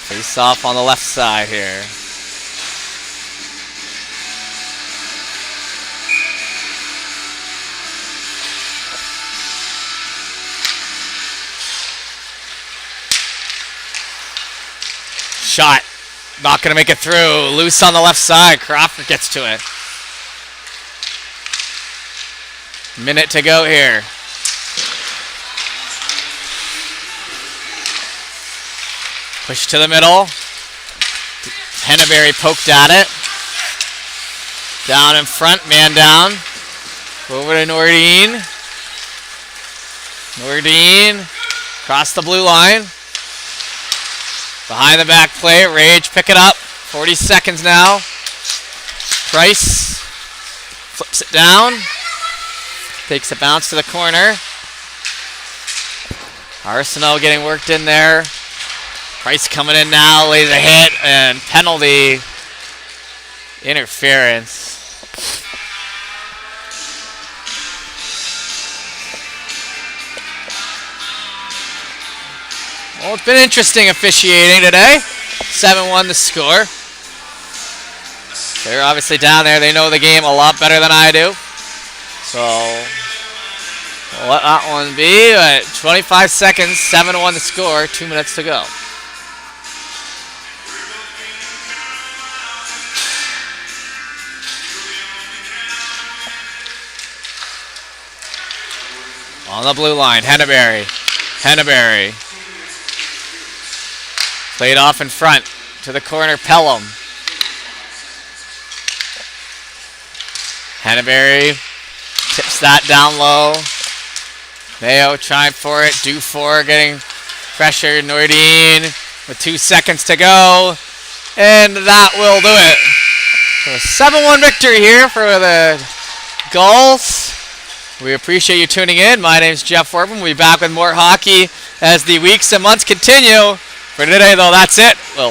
Face off on the left side here. Shot. Not going to make it through. Loose on the left side. Crawford gets to it. Minute to go here. Push to the middle. Henneberry poked at it. Down in front. Man down. Over to Nordine. Nordine. Across the blue line. Behind the back play, Rage pick it up. 40 seconds now. Price flips it down. Takes a bounce to the corner. Arsenal getting worked in there. Price coming in now, lays a hit, and penalty. Interference. Well, it's been interesting officiating today. 7-1 the score. They're obviously down there. They know the game a lot better than I do. So, we'll let that one be. 25 seconds, 7-1 the score, 2 minutes to go. On the blue line, Henneberry. Henneberry. Played off in front to the corner, Pelham. Henneberry tips that down low. Mayo trying for it. Dufour getting pressure. Nordine with 2 seconds to go. And that will do it. So a 7-1 victory here for the Gulls. We appreciate you tuning in. My name is Jeff Orban. We'll be back with more hockey as the weeks and months continue. For today, though, that's it. We'll